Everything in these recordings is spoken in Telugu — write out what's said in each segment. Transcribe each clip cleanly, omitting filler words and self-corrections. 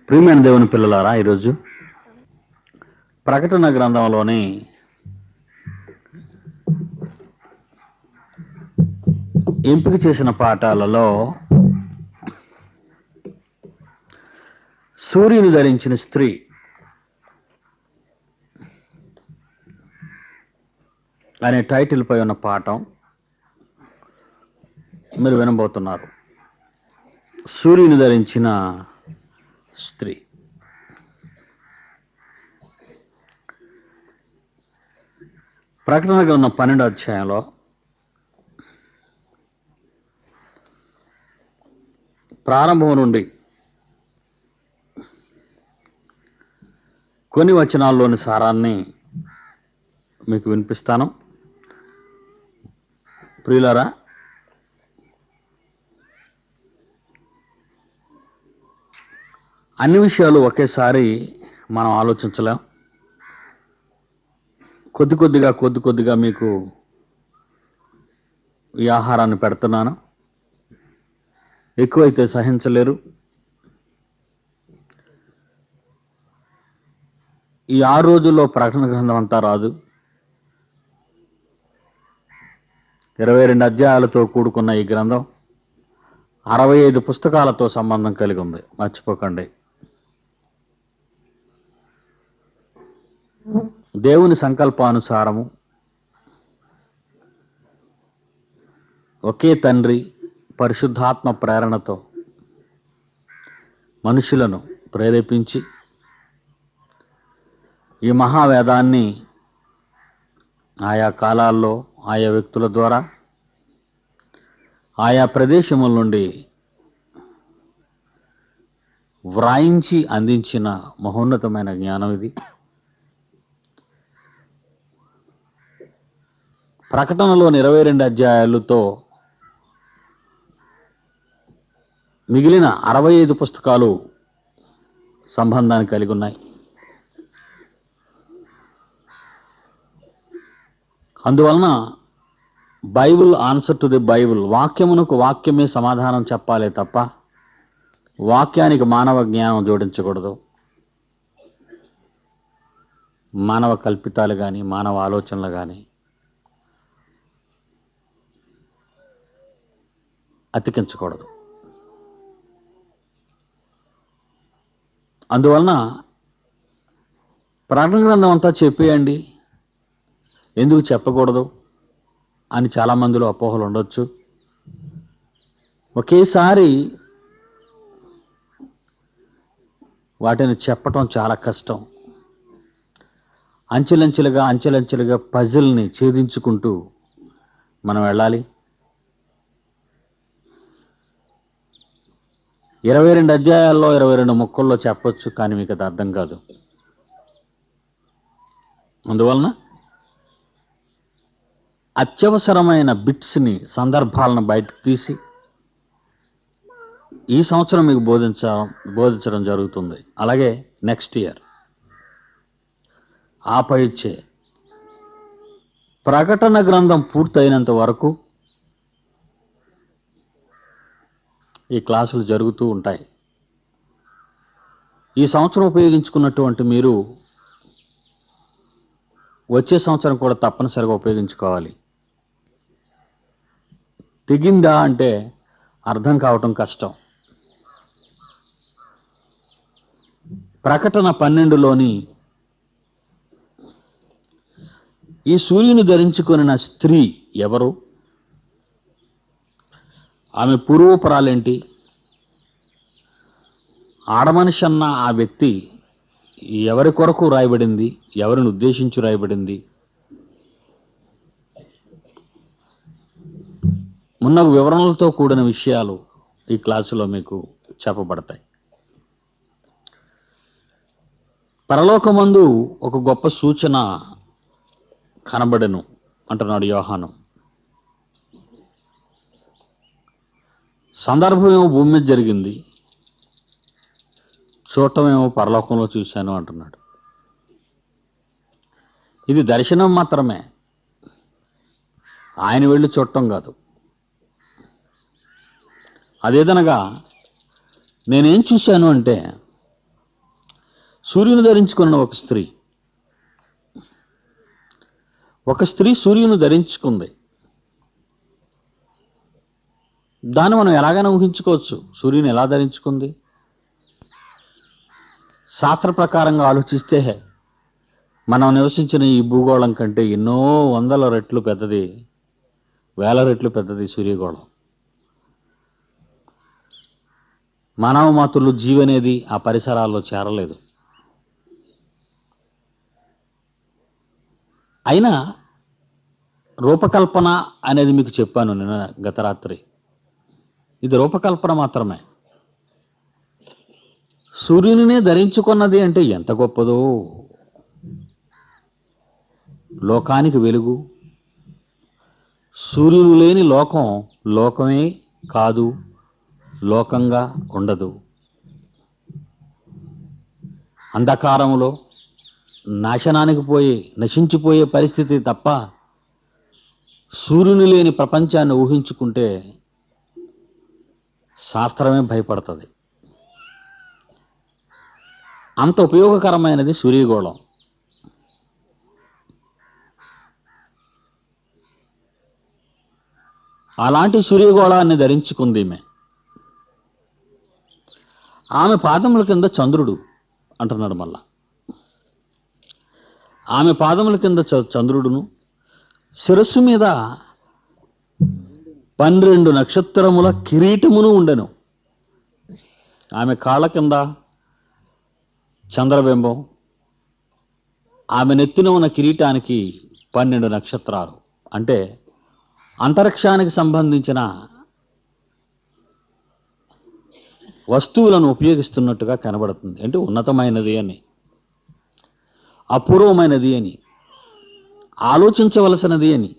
ప్రియమైన దేవుని పిల్లలారా, ఈరోజు ప్రకటన గ్రంథంలోని ఎంపిక చేసిన పాఠాలలో సూర్యుని ధరించిన స్త్రీ అనే టైటిల్ పై ఉన్న పాఠం మీరు వినబోతున్నారు. సూర్యుని ధరించిన స్త్రీ. ప్రకటన గ్రంథం 12వ అధ్యాయంలో ప్రారంభం నుండి కొన్ని వచనాల్లోని సారాన్ని మీకు వినిపిస్తాను. ప్రియులారా, అన్ని విషయాలు ఒకేసారి మనం ఆలోచించలేం. కొద్ది కొద్దిగా మీకు ఈ ఆహారాన్ని పెడుతున్నాను. ఎక్కువైతే సహించలేరు. ఈ 6 రోజుల్లో ప్రకటన గ్రంథం అంతా రాదు. 22 అధ్యాయాలతో కూడుకున్న ఈ గ్రంథం 65 పుస్తకాలతో సంబంధం కలిగి ఉంది. మర్చిపోకండి. దేవుని సంకల్పానుసారము ఒకే తండ్రి పరిశుద్ధాత్మ ప్రేరణతో మనుషులను ప్రేరేపించి ఈ మహావేదాన్ని ఆయా కాలాల్లో ఆయా వ్యక్తుల ద్వారా ఆయా ప్రదేశముల నుండి వ్రాయించి అందించిన మహోన్నతమైన జ్ఞానం ఇది. ప్రకటనలోని 22 అధ్యాయాలతో మిగిలిన 65 పుస్తకాలు సంబంధాన్ని కలిగి ఉన్నాయి. అందువలన Bible answer to the Bible, వాక్యమునకు వాక్యమే సమాధానం చెప్పాలే తప్ప వాక్యానికి మానవ జ్ఞానం జోడించకూడదు. మానవ కల్పితాలు కానీ మానవ ఆలోచనలు కానీ అతికించకూడదు. అందువలన ప్రకటన గ్రంథం అంతా చెప్పేయండి, ఎందుకు చెప్పకూడదు అని చాలామందిలో అపోహలు ఉండొచ్చు. ఒకేసారి వాటిని చెప్పటం చాలా కష్టం. అంచెలంచెలుగా పజిల్ని ఛేదించుకుంటూ మనం వెళ్ళాలి. 22 అధ్యాయాల్లో 22 ముక్కల్లో చెప్పొచ్చు, కానీ మీకు అది అర్థం కాదు. అందువలన అత్యవసరమైన సందర్భాలను బయటకు తీసి ఈ సంవత్సరం మీకు బోధించడం జరుగుతుంది. అలాగే నెక్స్ట్ ఇయర్ ఆపై ఇచ్చే ప్రకటన గ్రంథం పూర్తయినంత వరకు ఈ క్లాసులు జరుగుతూ ఉంటాయి. ఈ సంవత్సరం ఉపయోగించుకున్నటువంటి మీరు వచ్చే సంవత్సరం కూడా తప్పనిసరిగా ఉపయోగించుకోవాలి. తెగిందా అంటే అర్థం కావటం కష్టం. ప్రకటన 12లోని ఈ సూర్యుని ధరించుకొనిన స్త్రీ ఎవరు? ఆమె పూర్వోపరాలేంటి? ఆడమనిషి అన్న ఆ వ్యక్తి ఎవరి కొరకు రాయబడింది? ఎవరిని ఉద్దేశించి రాయబడింది? ఉన్న వివరణలతో కూడిన విషయాలు ఈ క్లాసులో మీకు చెప్పబడతాయి. పరలోకమందు ఒక గొప్ప సూచన కనబడెను అంటున్నాడు యోహాను. సందర్భమేమో భూమి మీద జరిగింది, చూడటమేమో పరలోకంలో చూశాను అంటున్నాడు. ఇది దర్శనం మాత్రమే, ఆయన వెళ్ళి చూడటం కాదు. అదేదనగా నేనేం చూశాను అంటే సూర్యుని ధరించుకున్న ఒక స్త్రీ సూర్యుని ధరించుకుంది. దాన్ని మనం ఎలాగైనా ఊహించుకోవచ్చు. సూర్యుని ఎలా ధరించుకుంది? శాస్త్ర ప్రకారంగా ఆలోచిస్తే మనం నివసించిన ఈ భూగోళం కంటే ఎన్నో వందల రెట్లు పెద్దది, వేల రెట్లు పెద్దది సూర్యగోళం. మానవ మాతృలు జీవి అనేది ఆ పరిసరాల్లో చేరలేదు. అయినా రూపకల్పన అనేది మీకు చెప్పాను నిన్న గత రాత్రి. ఇది రూపకల్పన మాత్రమే. సూర్యునినే ధరించుకున్నది అంటే ఎంత గొప్పదో. లోకానికి వెలుగు. సూర్యుడు లేని లోకం లోకమే కాదు, లోకంగా ఉండదు. అంధకారములో నాశనానికి నశించిపోయే పరిస్థితి తప్ప సూర్యుని లేని ప్రపంచాన్ని ఊహించుకుంటే శాస్త్రమే భయపడుతుంది. అంత ఉపయోగకరమైనది సూర్యగోళం. అలాంటి సూర్యగోళాన్ని ధరించుకుంది ఆమె పాదముల కింద చంద్రుడు అంటున్నాడు. మళ్ళా ఆమె పాదముల కింద చంద్రుడును, శిరస్సు మీద 12 నక్షత్రముల కిరీటమును ఉండెను. ఆమె కాళ్ళ కింద చంద్రబింబం, ఆమె నెత్తిన ఉన్న కిరీటానికి 12 నక్షత్రాలు. అంటే అంతరిక్షానికి సంబంధించిన వస్తువులను ఉపయోగిస్తున్నట్టుగా కనబడుతుంది. అంటే ఉన్నతమైనది అని, అపూర్వమైనది అని, ఆలోచించవలసినది అని.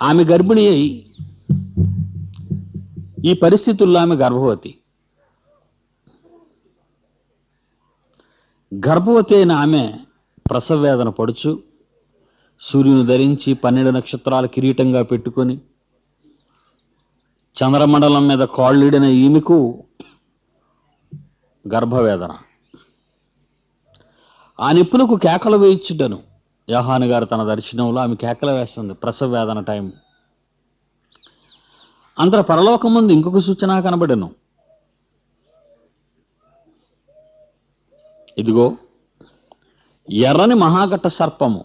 ఆమె గర్భిణి అయి ఈ పరిస్థితుల్లో ఆమె గర్భవతి అయిన ఆమె ప్రసవ వేదన పడుచు, సూర్యుని ధరించి 12 నక్షత్రాల కిరీటంగా పెట్టుకొని చంద్రమండలం మీద కాళ్ళిడిన ఈమెకు గర్భవేదన. ఆ నిప్పులకు కేకలు వేయించుటను యోహాను గారు తన దర్శనంలో ఆమె కేకలు వేస్తుంది. ప్రసవ వేదన టైం. అంతర పరలోకం ముందు ఇంకొక సూచన కనబడెను. ఇదిగో ఎర్రని మహాఘట సర్పము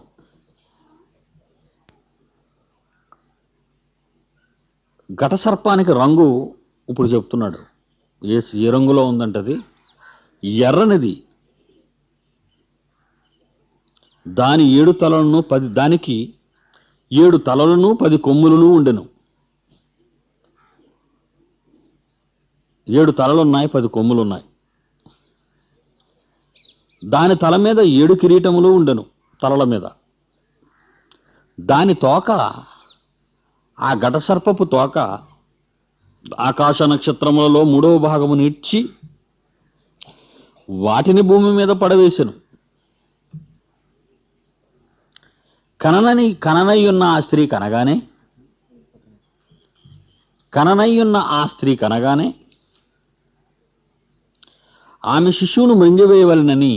ఘట సర్పానికి రంగు ఇప్పుడు చెప్తున్నాడు. ఏ రంగులో ఉందంటది? ఎర్రనిది. దానికి 7 తలలను 10 కొమ్ములను ఉండెను. 7 తలలున్నాయి, 10 కొమ్ములున్నాయి. దాని తల మీద 7 కిరీటములు ఉండెను. తలల మీద దాని తోక, ఆ ఘటసర్పపు తోక ఆకాశ నక్షత్రములలో 3వ భాగము నీడ్చి వాటిని భూమి మీద పడవేసెను. కననయ్యున్న ఆ స్త్రీ కనగానే ఆమె శిశువును మృంగివేయవలెనని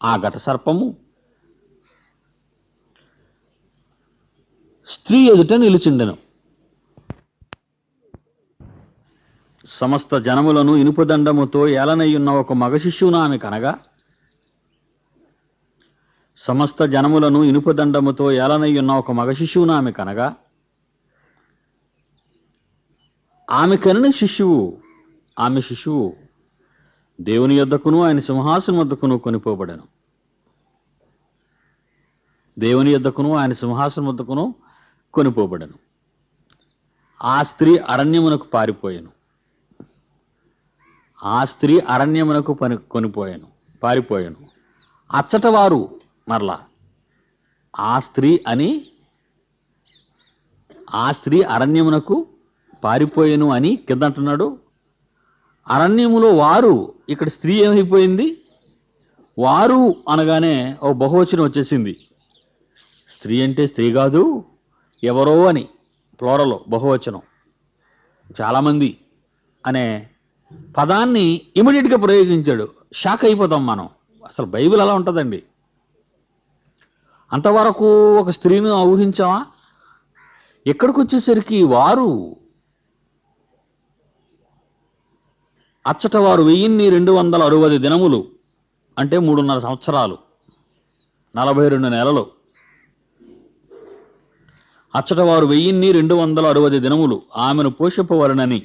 ఆ ఘటసర్పము స్త్రీ ఎదుట నిలిచిండెను. సమస్త జనములను ఇనుపదండముతో ఏలనయ్యున్న ఒక మగ శిశువును ఆమె కనగా, ఆమె కనిన శిశువు దేవుని యొద్దకును ఆయన సింహాసనం వద్దకును కొనిపోబడెను. ఆ స్త్రీ అరణ్యమునకు పారిపోయాను. అచ్చట వారు మరలా ఆ స్త్రీ అరణ్యమునకు పారిపోయాను అని కింద అంటున్నాడు. అరణ్యములో వారు, ఇక్కడ స్త్రీ ఏమైపోయింది? వారు అనగానే ఓ బహువచనం వచ్చేసింది. స్త్రీ అంటే స్త్రీ కాదు, ఎవరో అని ప్లోరలో బహువచనం, చాలామంది అనే పదాన్ని ఇమీడియట్గా ప్రయోగించాడు. షాక్ అయిపోతాం మనం. అసలు బైబిల్ అలా ఉంటుందండి. అంతవరకు ఒక స్త్రీని ఊహించామా? ఎక్కడికి వచ్చేసరికి వారు అచ్చట వారు 1260 దినములు, అంటే 3.5 సంవత్సరాలు, 42 నెలలు. అచ్చట వారు 1260 దినములు ఆమెను పోషింపవలనని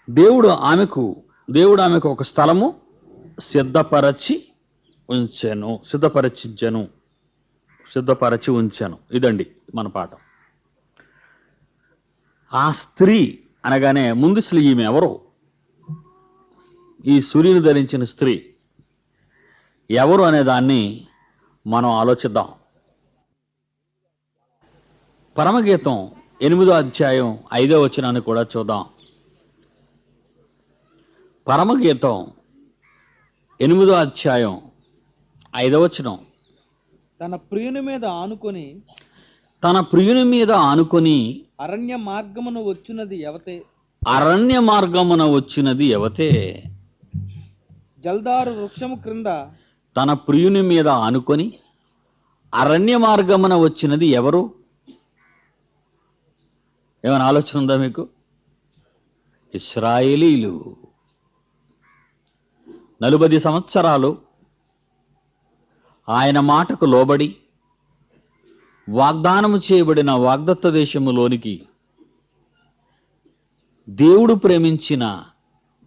దేవుడు ఆమెకు ఒక స్థలము సిద్ధపరచి ఉంచెను. ఇదండి మన పాఠం. ఆ స్త్రీ అనగానే ముందు ఈమె ఎవరు? ఈ సూర్యుని ధరించిన స్త్రీ ఎవరు అనే దాన్ని మనం ఆలోచిద్దాం. పరమగీతం 8వ అధ్యాయం 5వ వచనాన్ని కూడా చూద్దాం. పరమగీతం 8వ అధ్యాయం 5వ వచనం. తన ప్రియుని మీద ఆనుకొని అరణ్య మార్గమున వచ్చినది ఎవతే. జల్దారు వృక్షము క్రింద తన ప్రియుని మీద ఆనుకొని అరణ్య మార్గమున వచ్చినది ఎవరు? ఏమైనా ఆలోచన ఉందా మీకు? ఇశ్రాయేలీలు 40 సంవత్సరాలు ఆయన మాటకు లోబడి వాగ్దానము చేయబడిన వాగ్దత్త దేశములోనికి దేవుడు ప్రేమించిన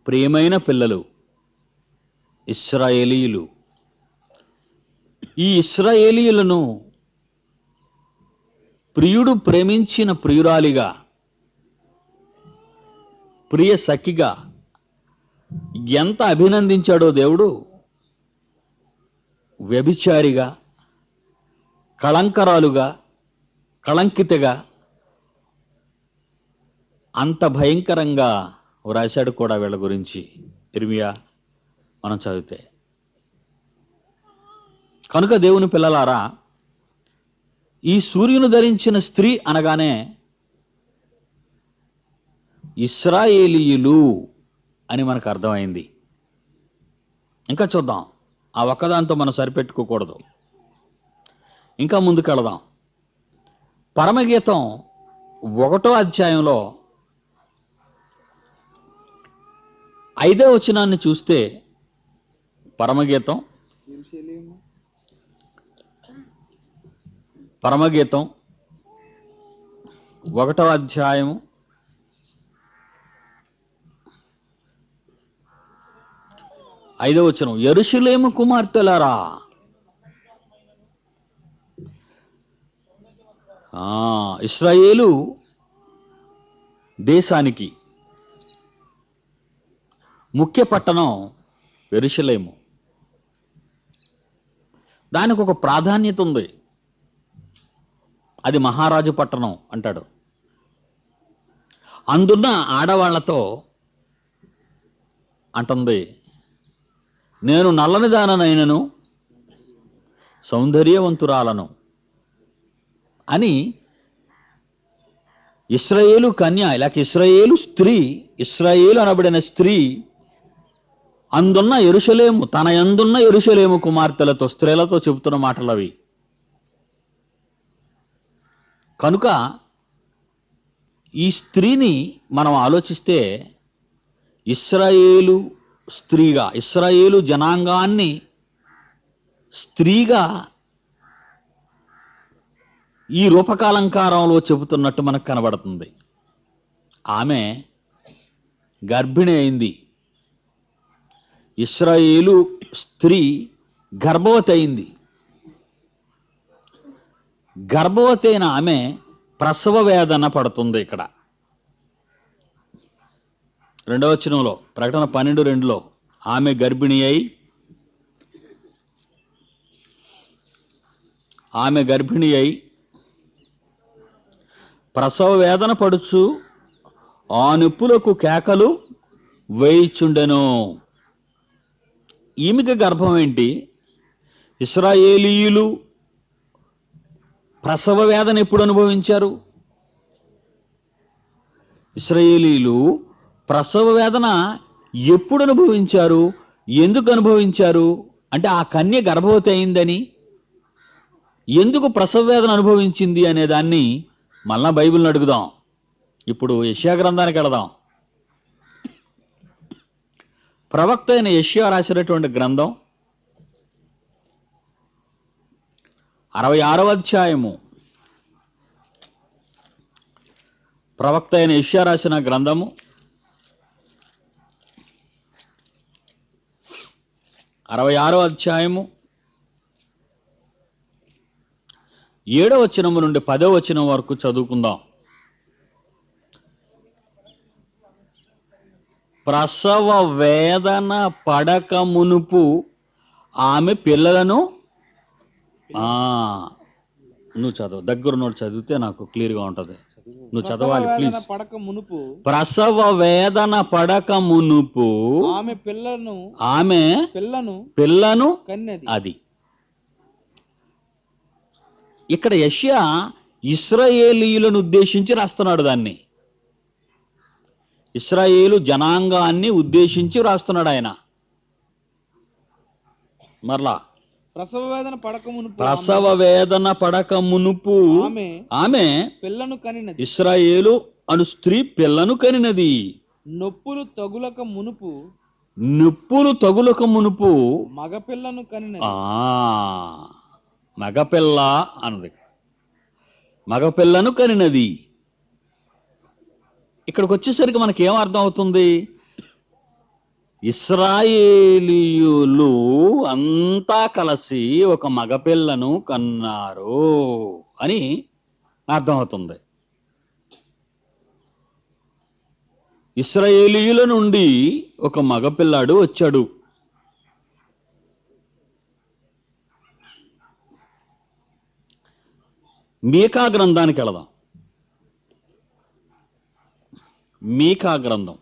ప్రియమైన పిల్లలు ఇశ్రాయేలీయులు. ఈ ఇశ్రాయేలీయులను ప్రియుడు ప్రేమించిన ప్రియురాలిగా, ప్రియ సఖిగా ఎంత అభినందించాడో దేవుడు. వ్యభిచారిగా, కళంకరాలుగా, కళంకితగా అంత భయంకరంగా వ్రాశాడు కూడా వీళ్ళ గురించి ఇర్మియా మనం చదివితే. కనుక దేవుని పిల్లలారా, ఈ సూర్యుని ధరించిన స్త్రీ అనగానే ఇశ్రాయేలీయులు అని మనకు అర్థమైంది. ఇంకా చూద్దాం. ఆ ఒక్కదాంతో మనం సరిపెట్టుకోకూడదు. ఇంకా ముందుకెళదాం. పరమగీతం 1వ అధ్యాయంలో 5వ వచనాన్ని చూస్తే, పరమగీతం 1వ అధ్యాయం 5వ వచనం. యెరూషలేము కుమార్తెలారా, ఇశ్రాయేలు దేశానికి ముఖ్య పట్టణం యెరూషలేము. దానికి ఒక ప్రాధాన్యత ఉంది. అది మహారాజు పట్టణం అంటాడు. అందున్న ఆడవాళ్లతో అంటుంది, నేను నల్లని దాననైనను సౌందర్యవంతురాలను అని. ఇశ్రాయేలు కన్య, లేక ఇశ్రాయేలు స్త్రీ, ఇశ్రాయేలు అనబడిన స్త్రీ అందున్న యెరూషలేము, తన యందున్న యెరూషలేము కుమార్తెలతో, స్త్రీలతో చెబుతున్న మాటలు అవి. కనుక ఈ స్త్రీని మనం ఆలోచిస్తే ఇశ్రాయేలు స్త్రీగా, ఇశ్రాయేలు జనాంగాన్ని స్త్రీగా ఈ రూపకాలంకారంలో చెబుతున్నట్టు మనకు కనబడుతుంది. ఆమె గర్భిణి అయింది. ఇశ్రాయేలు స్త్రీ గర్భవతి అయింది. గర్భవతి అయిన ఆమె ప్రసవ వేదన పడుతుంది. ఇక్కడ 2వ వచనంలో, ప్రకటన 12:2లో ఆమె గర్భిణి అయి ప్రసవ వేదన పడుచు ఆ నొప్పులకు కేకలు వేయిచుండెను. ఈమెకి గర్భం ఏంటి? ఇశ్రాయేలీయులు ప్రసవ వేదన ఎప్పుడు అనుభవించారు? ఇశ్రాయేలీలు ప్రసవ వేదన ఎప్పుడు అనుభవించారు? ఎందుకు అనుభవించారు? అంటే ఆ కన్య గర్భవతి అయిందని, ఎందుకు ప్రసవ వేదన అనుభవించింది అనే దాన్ని మళ్ళా బైబిల్ని అడుగుదాం. ఇప్పుడు యెషయా గ్రంథానికి వెళదాం. ప్రవక్త అయిన యెషయా రాసినటువంటి గ్రంథం 66వ అధ్యాయము. ప్రవక్త అయిన యెషయా రాసిన గ్రంథము 66వ అధ్యాయము 7వ వచనము నుండి 10వ వచనం వరకు చదువుకుందాం. ప్రసవ వేదన పడక మునుపు ఆమె పిల్లలను నువ్వు చదువు, దగ్గర నోటి చదివితే నాకు క్లియర్గా ఉంటది. నువ్వు చదవాలి ప్లీజ్. పడక మునుపు ప్రసవ వేదన పడక మునుపు ఆమె పిల్లను కన్నెది. అది ఇక్కడ యెషయా ఇశ్రాయేలీయులను ఉద్దేశించి రాస్తున్నాడు. దాన్ని ఇశ్రాయేలు జనాంగాన్ని ఉద్దేశించి రాస్తున్నాడు ఆయన. మరలా ప్రసవ వేదన పడక మునుపు ఆమె పిల్లను కనినది. ఇశ్రాయేలు అను స్త్రీ పిల్లను కనినది. నొప్పులు తగులక మునుపు మగపిల్లను కనినది. మగపిల్ల అన్నది, మగపిల్లను కనినది. ఇక్కడికి వచ్చేసరికి మనకేం అర్థం అవుతుంది? ఇశ్రాయేలీయులు అంతా కలిసి ఒక మగపిల్లను కన్నారు అని అర్థమవుతుంది. ఇశ్రాయేలీయుల నుండి ఒక మగపిల్లాడు వచ్చాడు. మీకా గ్రంథానికి వెళదాం. మీకా గ్రంథం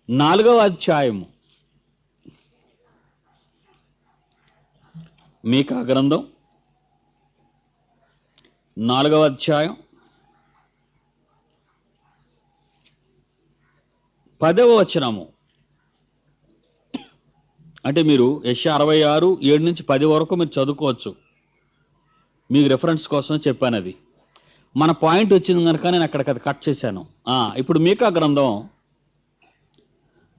4వ అధ్యాయము. మీకా గ్రంథం 4వ అధ్యాయం 10వ వచనము. అంటే మీరు యెషయా 66 7 నుంచి 10 వరకు మీరు చదువుకోవచ్చు. మీకు రెఫరెన్స్ కోసం చెప్పాను. అది మన పాయింట్ వచ్చింది కనుక నేను అక్కడికి అది కట్ చేశాను. ఇప్పుడు మీకా గ్రంథం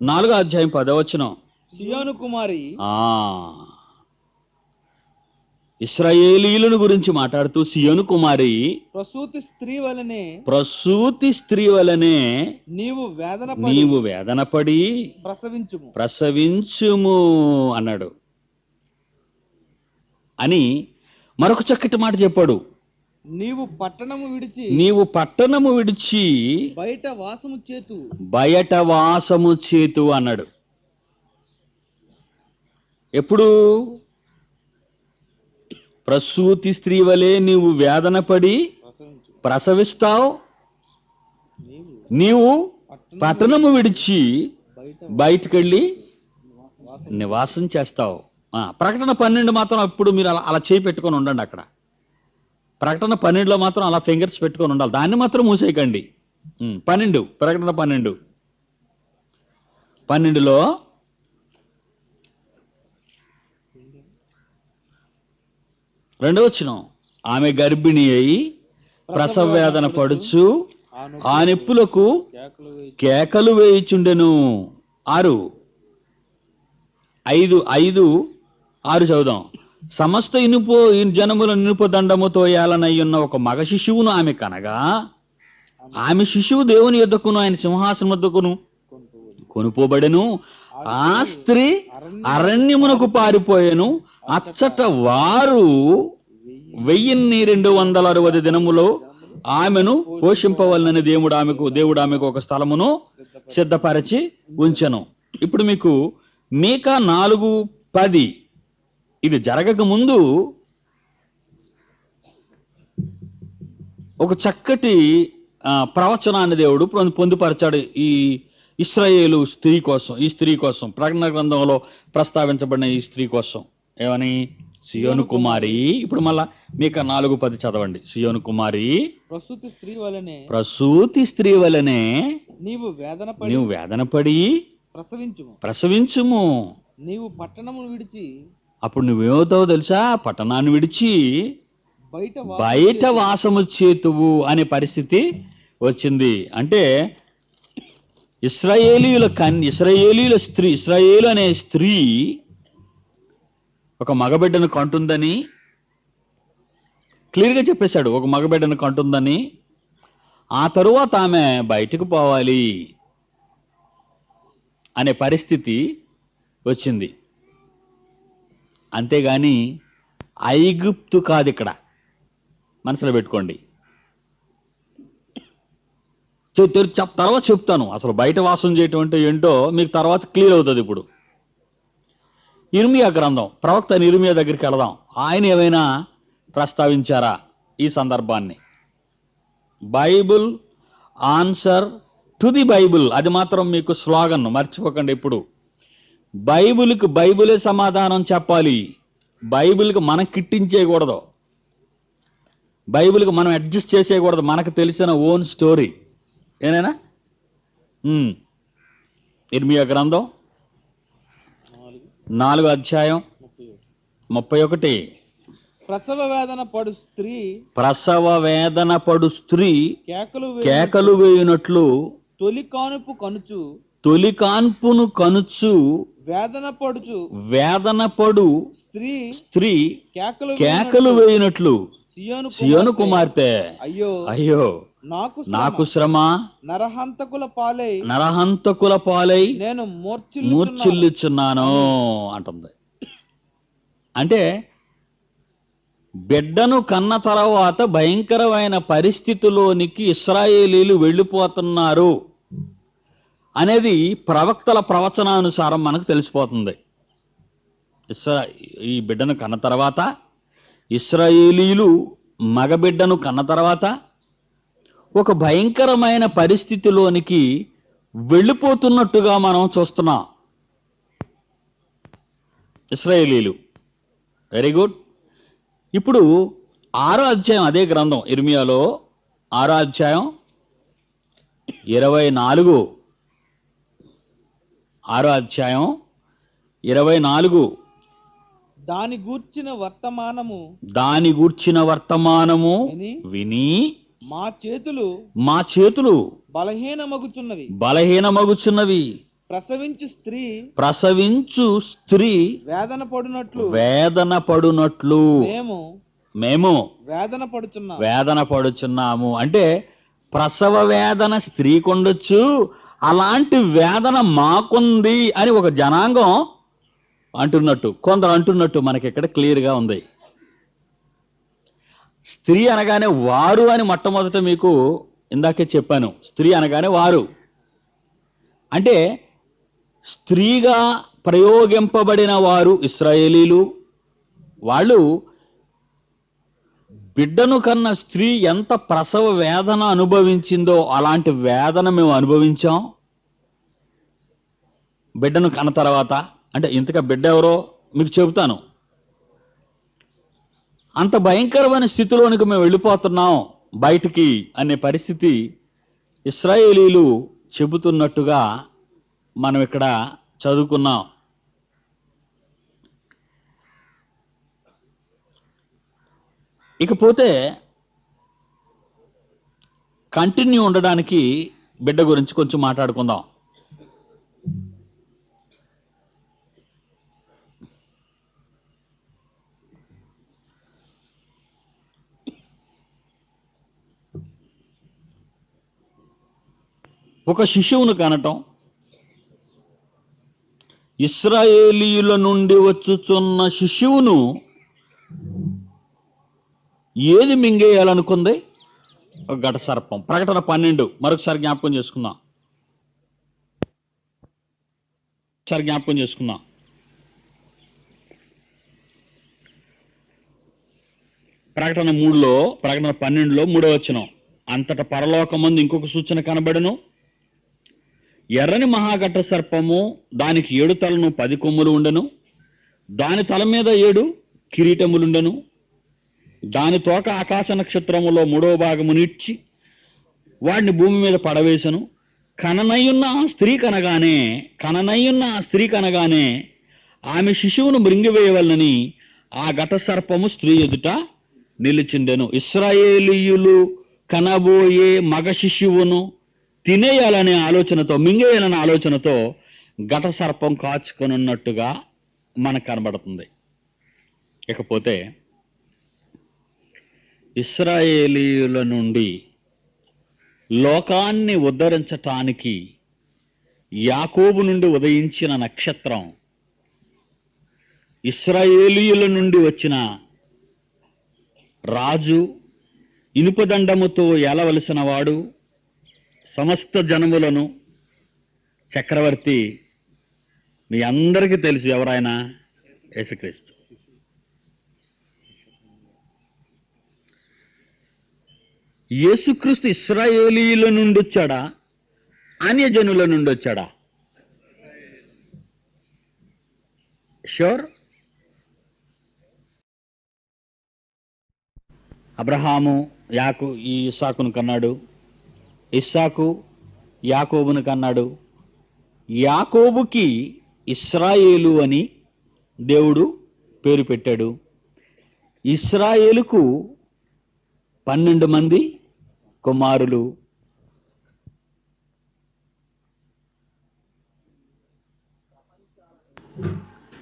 4వ అధ్యాయం 10వ వచనం. సియోను కుమారి, ఇశ్రాయేలీయులను గురించి మాట్లాడుతూ, సియోను కుమారి ప్రసూతి స్త్రీ వలనే నీవు వేదనపడి ప్రసవించుము అన్నాడు అని మరొక చక్కటి మాట చెప్పాడు. నీవు పట్టణము విడిచి బయట వాసము చేతు అన్నాడు. ఎప్పుడు? ప్రసూతి స్త్రీ వలె నీవు వేదనపడి ప్రసవిస్తావు. నీవు పట్టణము విడిచి బయటకెళ్ళి నివాసం చేస్తావు. ప్రకటన 12 మాత్రం అప్పుడు మీరు అలా చేయి పెట్టుకొని ఉండండి. అక్కడ ప్రకటన 12లో మాత్రం అలా ఫింగర్స్ పెట్టుకొని ఉండాలి. దాన్ని మాత్రం మూసేయకండి. 12 ప్రకటన 12లో రెండవ వచనం. ఆమె గర్భిణి అయి ప్రసవ వేదన పడుచు ఆ నొప్పులకు కేకలు వేయిచుండెను. 6 చదువుదాం. సమస్త జనముల ఇనుప దండముతో ఏలనయ్యున్న ఒక మగ శిశువును ఆమె కనగా, ఆమె శిశువు దేవుని యొద్దకును ఆయన సింహాసనం వద్దకును కొనుపోబడెను. ఆ స్త్రీ అరణ్యమునకు పారిపోయెను. అచ్చట వారు 1260 దినములో ఆమెను పోషింపవలనని దేవుడు ఆమెకు ఒక స్థలమును సిద్ధపరచి ఉంచెను. ఇప్పుడు మీకు మీకా 4:10 ఇది జరగక ముందు ఒక చక్కటి ప్రవచనాన్ని దేవుడు పొందుపరిచాడు ఈ ఇశ్రాయేలు స్త్రీ కోసం. ఈ స్త్రీ కోసం ప్రకటన గ్రంథంలో ప్రస్తావించబడిన ఈ స్త్రీ కోసం ఏమని? సియోను కుమారి. ఇప్పుడు మళ్ళా మీకు 4:10 చదవండి. సియోను కుమారి, ప్రసూతి స్త్రీ వలనే ప్రసూతి స్త్రీ వలనే నీవు నీవు వేదన పడి ప్రసవించుము. ప్రసవించుము. నీవు పట్టణమును విడిచి అప్పుడు నువ్వేమవుతావో తెలుసా? పట్టణాన్ని విడిచి బయట బయట వాసము చేతువు అనే పరిస్థితి వచ్చింది. అంటే ఇశ్రాయేలీయుల స్త్రీ, ఇశ్రాయేలు అనే స్త్రీ ఒక మగబిడ్డను కంటుందని క్లియర్గా చెప్పేశాడు. ఒక మగబిడ్డను కంటుందని. ఆ తరువాత ఆమె బయటకు పోవాలి అనే పరిస్థితి వచ్చింది. అంతేగాని ఐగుప్తు కాదు. ఇక్కడ మనసులో పెట్టుకోండి. తర్వాత చెప్తాను అసలు బయట వాసం చేయటం అంటే ఏంటో మీకు తర్వాత క్లియర్ అవుతుంది. ఇప్పుడు ఇర్మియా గ్రంథం, ప్రవక్త ఇర్మియా దగ్గరికి వెళదాం. ఆయన ఏమైనా ప్రస్తావించారా ఈ సందర్భాన్ని? Bible answer to the Bible, అది మాత్రం మీకు స్లోగన్ మర్చిపోకండి. ఇప్పుడు బైబిల్కి బైబిలే సమాధానం చెప్పాలి. బైబిల్కి మనం కిట్టించేయకూడదు, బైబిల్కి మనం అడ్జస్ట్ చేసేయకూడదు. మనకు తెలిసిన ఓన్ స్టోరీ ఏనైనా. ఇర్మియా గ్రంథం 4వ అధ్యాయం 31. ప్రసవ వేదన పడు స్త్రీ కేకలు వేయునట్లు తొలి కానుపును కనుచు వేదన పడు స్త్రీ కేకలు వేయునట్లు సియోను కుమార్తె అయ్యో నాకు శ్రమ, నరహంతకుల పాలై నేను మూర్ఛిల్లుచున్నాను అంటుంది. అంటే బిడ్డను కన్న తర్వాత భయంకరమైన పరిస్థితిలోనికి ఇశ్రాయేలీలు వెళ్ళిపోతున్నారు అనేది ప్రవక్తల ప్రవచనానుసారం మనకు తెలిసిపోతుంది. ఈ బిడ్డను కన్న తర్వాత ఇశ్రాయేలీలు మగబిడ్డను కన్న తర్వాత ఒక భయంకరమైన పరిస్థితిలోనికి వెళ్ళిపోతున్నట్టుగా మనం చూస్తున్నాం. ఇశ్రాయేలీలు. Very good. ఇప్పుడు 6వ అధ్యాయం, అదే గ్రంథం ఇర్మియాలో 6వ అధ్యాయం 24. 6వ అధ్యాయం 24. దాని గూర్చిన వర్తమానము విని మా చేతులు బలహీనమగుచున్నవి. ప్రసవించు స్త్రీ వేదన పడునట్లు మేము వేదన పడుచున్నాము. అంటే ప్రసవ వేదన స్త్రీకి ఉండొచ్చు, అలాంటి వేదన మాకుంది అని ఒక జనాంగం అంటున్నట్టు, కొందరు అంటున్నట్టు మనకి ఇక్కడ క్లియర్గా ఉంది. స్త్రీ అనగానే వారు అని మొట్టమొదట మీకు ఇందాకే చెప్పాను. స్త్రీ అనగానే వారు అంటే స్త్రీగా ప్రయోగింపబడిన వారు ఇశ్రాయేలీలు. వాళ్ళు బిడ్డను కన్న స్త్రీ ఎంత ప్రసవ వేదన అనుభవించిందో అలాంటి వేదన మేము అనుభవించాం బిడ్డను కన్న తర్వాత. అంటే ఇంతగా బిడ్డ ఎవరో మీకు చెబుతాను. అంత భయంకరమైన స్థితిలోనికి మేము వెళ్ళిపోతున్నాం బయటికి అనే పరిస్థితి ఇశ్రాయేలీలు చెబుతున్నట్టుగా మనం ఇక్కడ చదువుకున్నాం. ఇకపోతే కంటిన్యూ ఉండడానికి బిడ్డ గురించి కొంచెం మాట్లాడుకుందాం. ఒక శిశువును కనటం, ఇశ్రాయేలీయుల నుండి వచ్చుచున్న శిశువును ఏది మింగేయాలనుకుంది? ఒక ఘట సర్పం. ప్రకటన 12 మరొకసారి జ్ఞాపకం చేసుకుందాం. ప్రకటన 3లో, ప్రకటన 12లో 3వ వచనం. అంతటా పరలోకమందు ఇంకొక సూచన కనబడును. ఎర్రని మహాఘట సర్పము, దానికి 7 తలను 10 కొమ్ములు ఉండెను. దాని తల మీద 7 కిరీటములుండెను. దాని తోక ఆకాశ నక్షత్రములో 3వ భాగము నిడ్చి వాడిని భూమి మీద పడవేశను. కననయ్యున్న ఆ స్త్రీ కనగానే ఆమె శిశువును మృంగివేయవలనని ఆ ఘట సర్పము స్త్రీ ఎదుట నిలిచిండెను. ఇశ్రాయేలీయులు కనబోయే మగ శిశువును తినేయాలనే ఆలోచనతో, మింగేయాలనే ఆలోచనతో ఘట సర్పం కాచుకొనున్నట్టుగా మనకు కనబడుతుంది. ఇకపోతే ఇశ్రాయేలీయుల నుండి లోకాన్ని ఉద్ధరించటానికి యాకోబు నుండి ఉదయించిన నక్షత్రం, ఇశ్రాయేలీయుల నుండి వచ్చిన రాజు, ఇనుపదండముతో ఏలవలసిన వాడు, సమస్త జనములను చక్రవర్తి మీ అందరికీ తెలుసు. ఎవరైనా యేసుక్రీస్తు. యేసుక్రీస్తు ఇశ్రాయేలీయుల నుండి వచ్చాడా, అన్యజనుల నుండి వచ్చాడా? షూర్. అబ్రహాము ఇస్సాకును కన్నాడు, ఇస్సాకు యాకోబును కన్నాడు. యాకోబుకి ఇశ్రాయేలు అని దేవుడు పేరు పెట్టాడు. ఇశ్రాయేలుకు 12 మంది కుమారులు.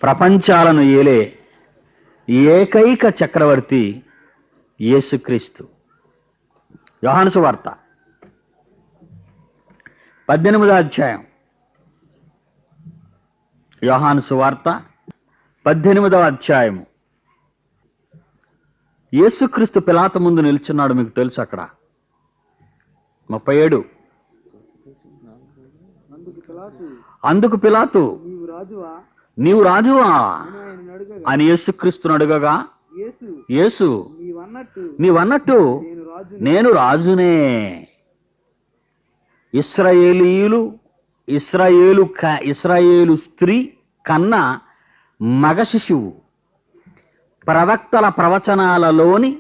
ప్రపంచాలను ఏలే ఏకైక చక్రవర్తి యేసుక్రీస్తు. యోహాను సువార్త 18వ అధ్యాయం. యోహాను సువార్త 18వ అధ్యాయము. యేసుక్రీస్తు పిలాతు ముందు నిల్చున్నాడు. మీకు తెలుసు అక్కడ 37. అందుకు పిలాతు నీవు రాజువా అని యేసుక్రీస్తును అడగగా, యేసు నీవన్నట్టు నేను రాజునే. ఇశ్రాయేలు స్త్రీ కన్న మగ శిశువు, ప్రవక్తల ప్రవచనాలలోని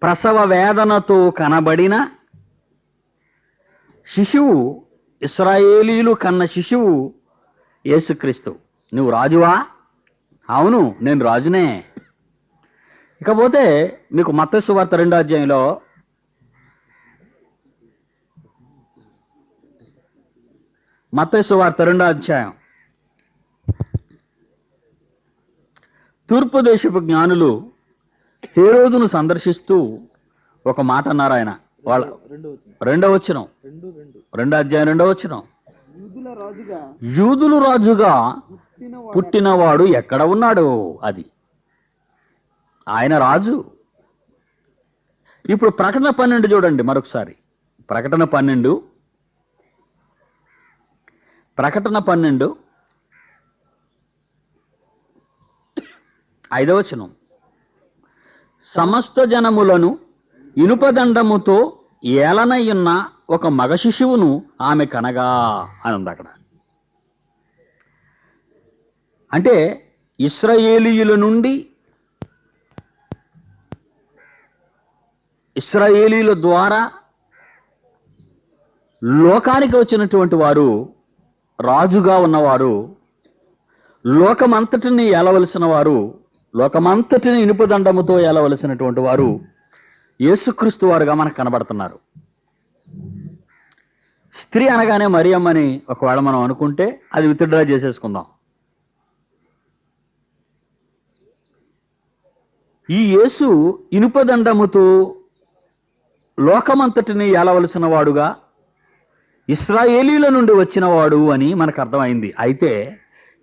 ప్రసవ వేదనతో కనబడిన శిశువు, ఇశ్రాయేలీలు కన్న శిశువు యేసుక్రీస్తు. నువ్వు రాజువా? అవును, నేను రాజునే. ఇకపోతే మీకు మత్తయి సువార్త 2వ అధ్యాయంలో మత్తయి సువార్త 2వ అధ్యాయం. తూర్పు దేశపు జ్ఞానులు హేరోదును సందర్శిస్తూ ఒక మాట అన్నారు. ఆయన వాళ్ళ 2వ వచనం, 2వ అధ్యాయం 2వ వచనం. యూదులు రాజుగా పుట్టినవాడు ఎక్కడ ఉన్నాడు? అది ఆయన రాజు. ఇప్పుడు ప్రకటన 12 చూడండి మరొకసారి. ప్రకటన 12 5వ వచనం. సమస్త జనములను ఇనుపదండముతో ఏలనయ్యున్న ఒక మగ శిశువును ఆమె కనగా అని ఉంది అక్కడ. అంటే ఇశ్రాయేలీయుల నుండి, ఇశ్రాయేలీయుల ద్వారా లోకానికి వచ్చినటువంటి వారు, రాజుగా ఉన్నవారు, లోకమంతటిని ఏలవలసిన వారు, లోకమంతటిని ఇనుపదండముతో ఏలవలసినటువంటి వారు యేసుక్రీస్తు వారుగా మనకు కనబడుతున్నారు. స్త్రీ అనగానే మరియమ్మని ఒకవేళ మనం అనుకుంటే అది విత్డ్రా చేసేసుకుందాం. ఈ యేసు ఇనుపదండముతో లోకమంతటిని ఏలవలసిన వాడుగా, ఇశ్రాయేలీల నుండి వచ్చినవాడు అని మనకు అర్థమైంది. అయితే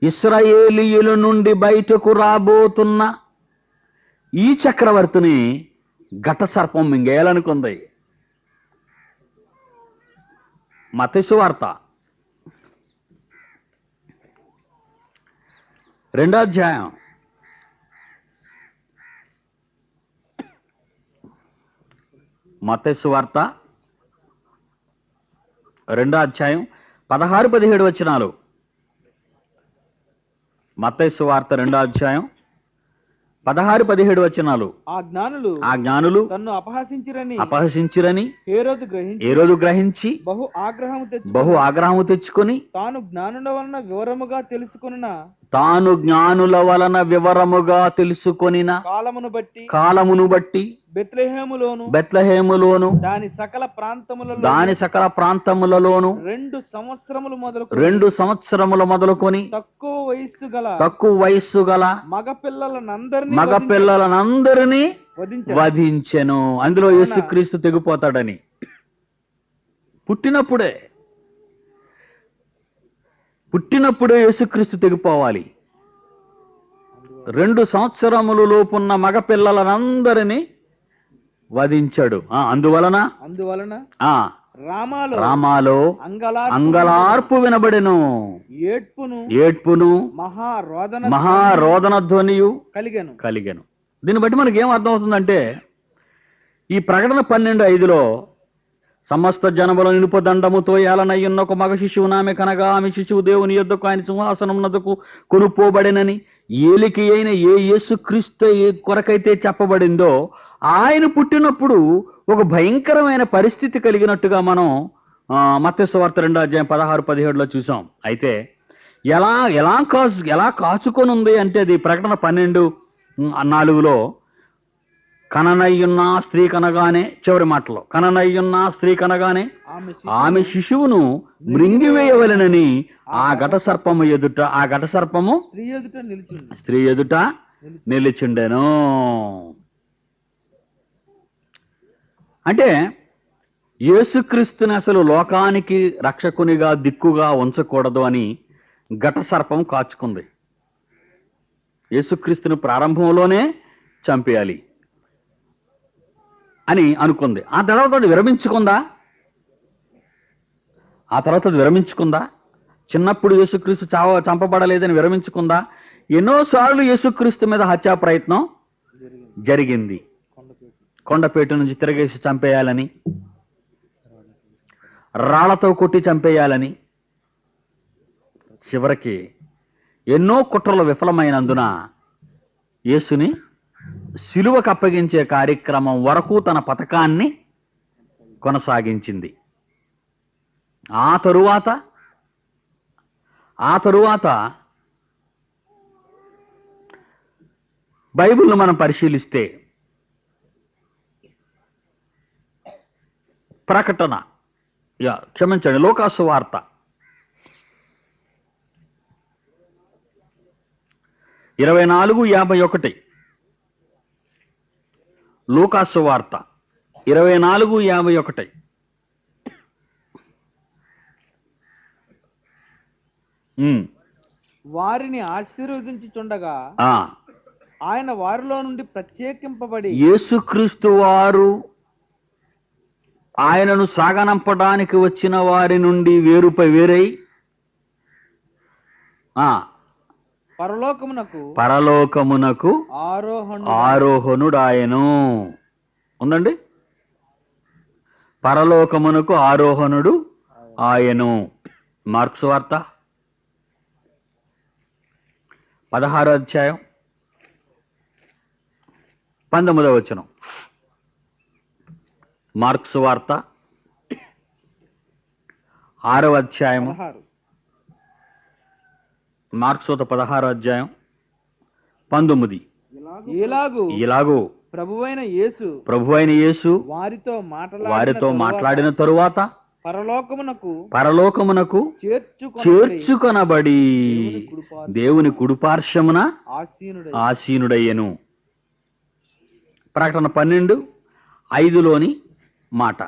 ఇశ్రాయేలీయుల నుండి బయటకు రాబోతున్న ఈ చక్రవర్తిని ఘట సర్పం మింగేయాలనుకుంది. మత్తయి సువార్త 2వ అధ్యాయం. మత్తయి సువార్త 2వ అధ్యాయం 16-17 వచనాలు. మత్తయి సువార్త 2వ అధ్యాయం 16-17 వచనాలు. ఆ జ్ఞానులు ఆ జ్ఞానులు తన్ను అపహసించిరని అపహసించిరని హేరోదు గ్రహించి బహు బహు ఆగ్రహము తెచ్చుకొని తాను జ్ఞానుల వలన వివరముగా తెలుసుకొనిన తాను జ్ఞానుల వలన వివరముగా తెలుసుకొనిన కాలమును బట్టి బెత్లెహేములోను దాని సకల ప్రాంతములలోను 2 సంవత్సరముల మొదలుకొని తక్కువ వయస్సు గల మగ పిల్లలనందరినీ వధించెను. అందులో యేసుక్రీస్తు తెగిపోతాడని పుట్టినప్పుడే యేసుక్రీస్తు తెగిపోవాలి. 2 సంవత్సరముల లోపున్న మగ పిల్లలనందరినీ వధించాడు. అందువలన రామాలో అంగలార్పు వినబడెను, ఏడ్పును మహారోదన ధ్వనియు కలిగెను. దీన్ని బట్టి మనకి ఏం అర్థమవుతుందంటే, ఈ ప్రకటన 12:5లో సమస్త జనముల నిలుపదండముతో ఏలనయ్యున్న ఒక మగ శిశువు ఆమె కనగా ఆమె శిశువు దేవుని యొద్దకు ఆయన సింహాసనమునకు కొనుపోబడినని ఏలికి అయిన ఏ యేసుక్రీస్తు కొరకైతే చెప్పబడిందో ఆయన పుట్టినప్పుడు ఒక భయంకరమైన పరిస్థితి కలిగినట్టుగా మనం మత్తయి సువార్త 2:16-17లో చూసాం. అయితే ఎలా కాచుకొని ఉంది అంటే, అది ప్రకటన 12:4లో కననయ్యున్న స్త్రీ కనగానే, చివరి మాటలో కననయ్యున్న స్త్రీ కనగానే ఆమె శిశువును మృంగివేయవలెనని ఆ ఘట సర్పము స్త్రీ ఎదుట నిలిచిండెను. అంటే యేసుక్రీస్తుని అసలు లోకానికి రక్షకునిగా దిక్కుగా ఉంచకూడదు అని ఘట సర్పం కాచుకుంది. యేసుక్రీస్తుని ప్రారంభంలోనే చంపేయాలి అని అనుకుంది. ఆ తర్వాత అది విరమించుకుందా? చిన్నప్పుడు యేసుక్రీస్తు చంపబడలేదని విరమించుకుందా? ఎన్నోసార్లు యేసుక్రీస్తు మీద హత్యా ప్రయత్నం జరిగింది. కొండపేట నుంచి తిరగేసి చంపేయాలని, రాళ్లతో కొట్టి చంపేయాలని, చివరికి ఎన్నో కుట్రలు విఫలమైనందున యేసుని సిలువకు అప్పగించే కార్యక్రమం వరకు తన పథకాన్ని కొనసాగించింది. ఆ తరువాత బైబిల్ను మనం పరిశీలిస్తే లోకాసు వార్త 24:51. లూకాసు వార్త 24:51. వారిని ఆశీర్వదించుచుండగా ఆయన వారిలో నుండి ప్రత్యేకింపబడి యేసుక్రీస్తు వారు ఆయనను సాగనంపడానికి వచ్చిన వారి నుండి వేరై పరలోకమునకు ఆరోహణుడాయను. ఉందండి, పరలోకమునకు ఆరోహణుడు ఆయను. మార్కు సువార్త 16:19. మార్కు సువార్త 6:19. మార్కు సువార్త 16:19. ఇలాగూ ప్రభువైన యేసు వారితో మాట్లాడిన తరువాత పరలోకమునకు చేర్చుకొనబడి దేవుని కుడిపార్శ్వమున ఆసీనుడయ్యను. ప్రకటన 12:5లోని మాట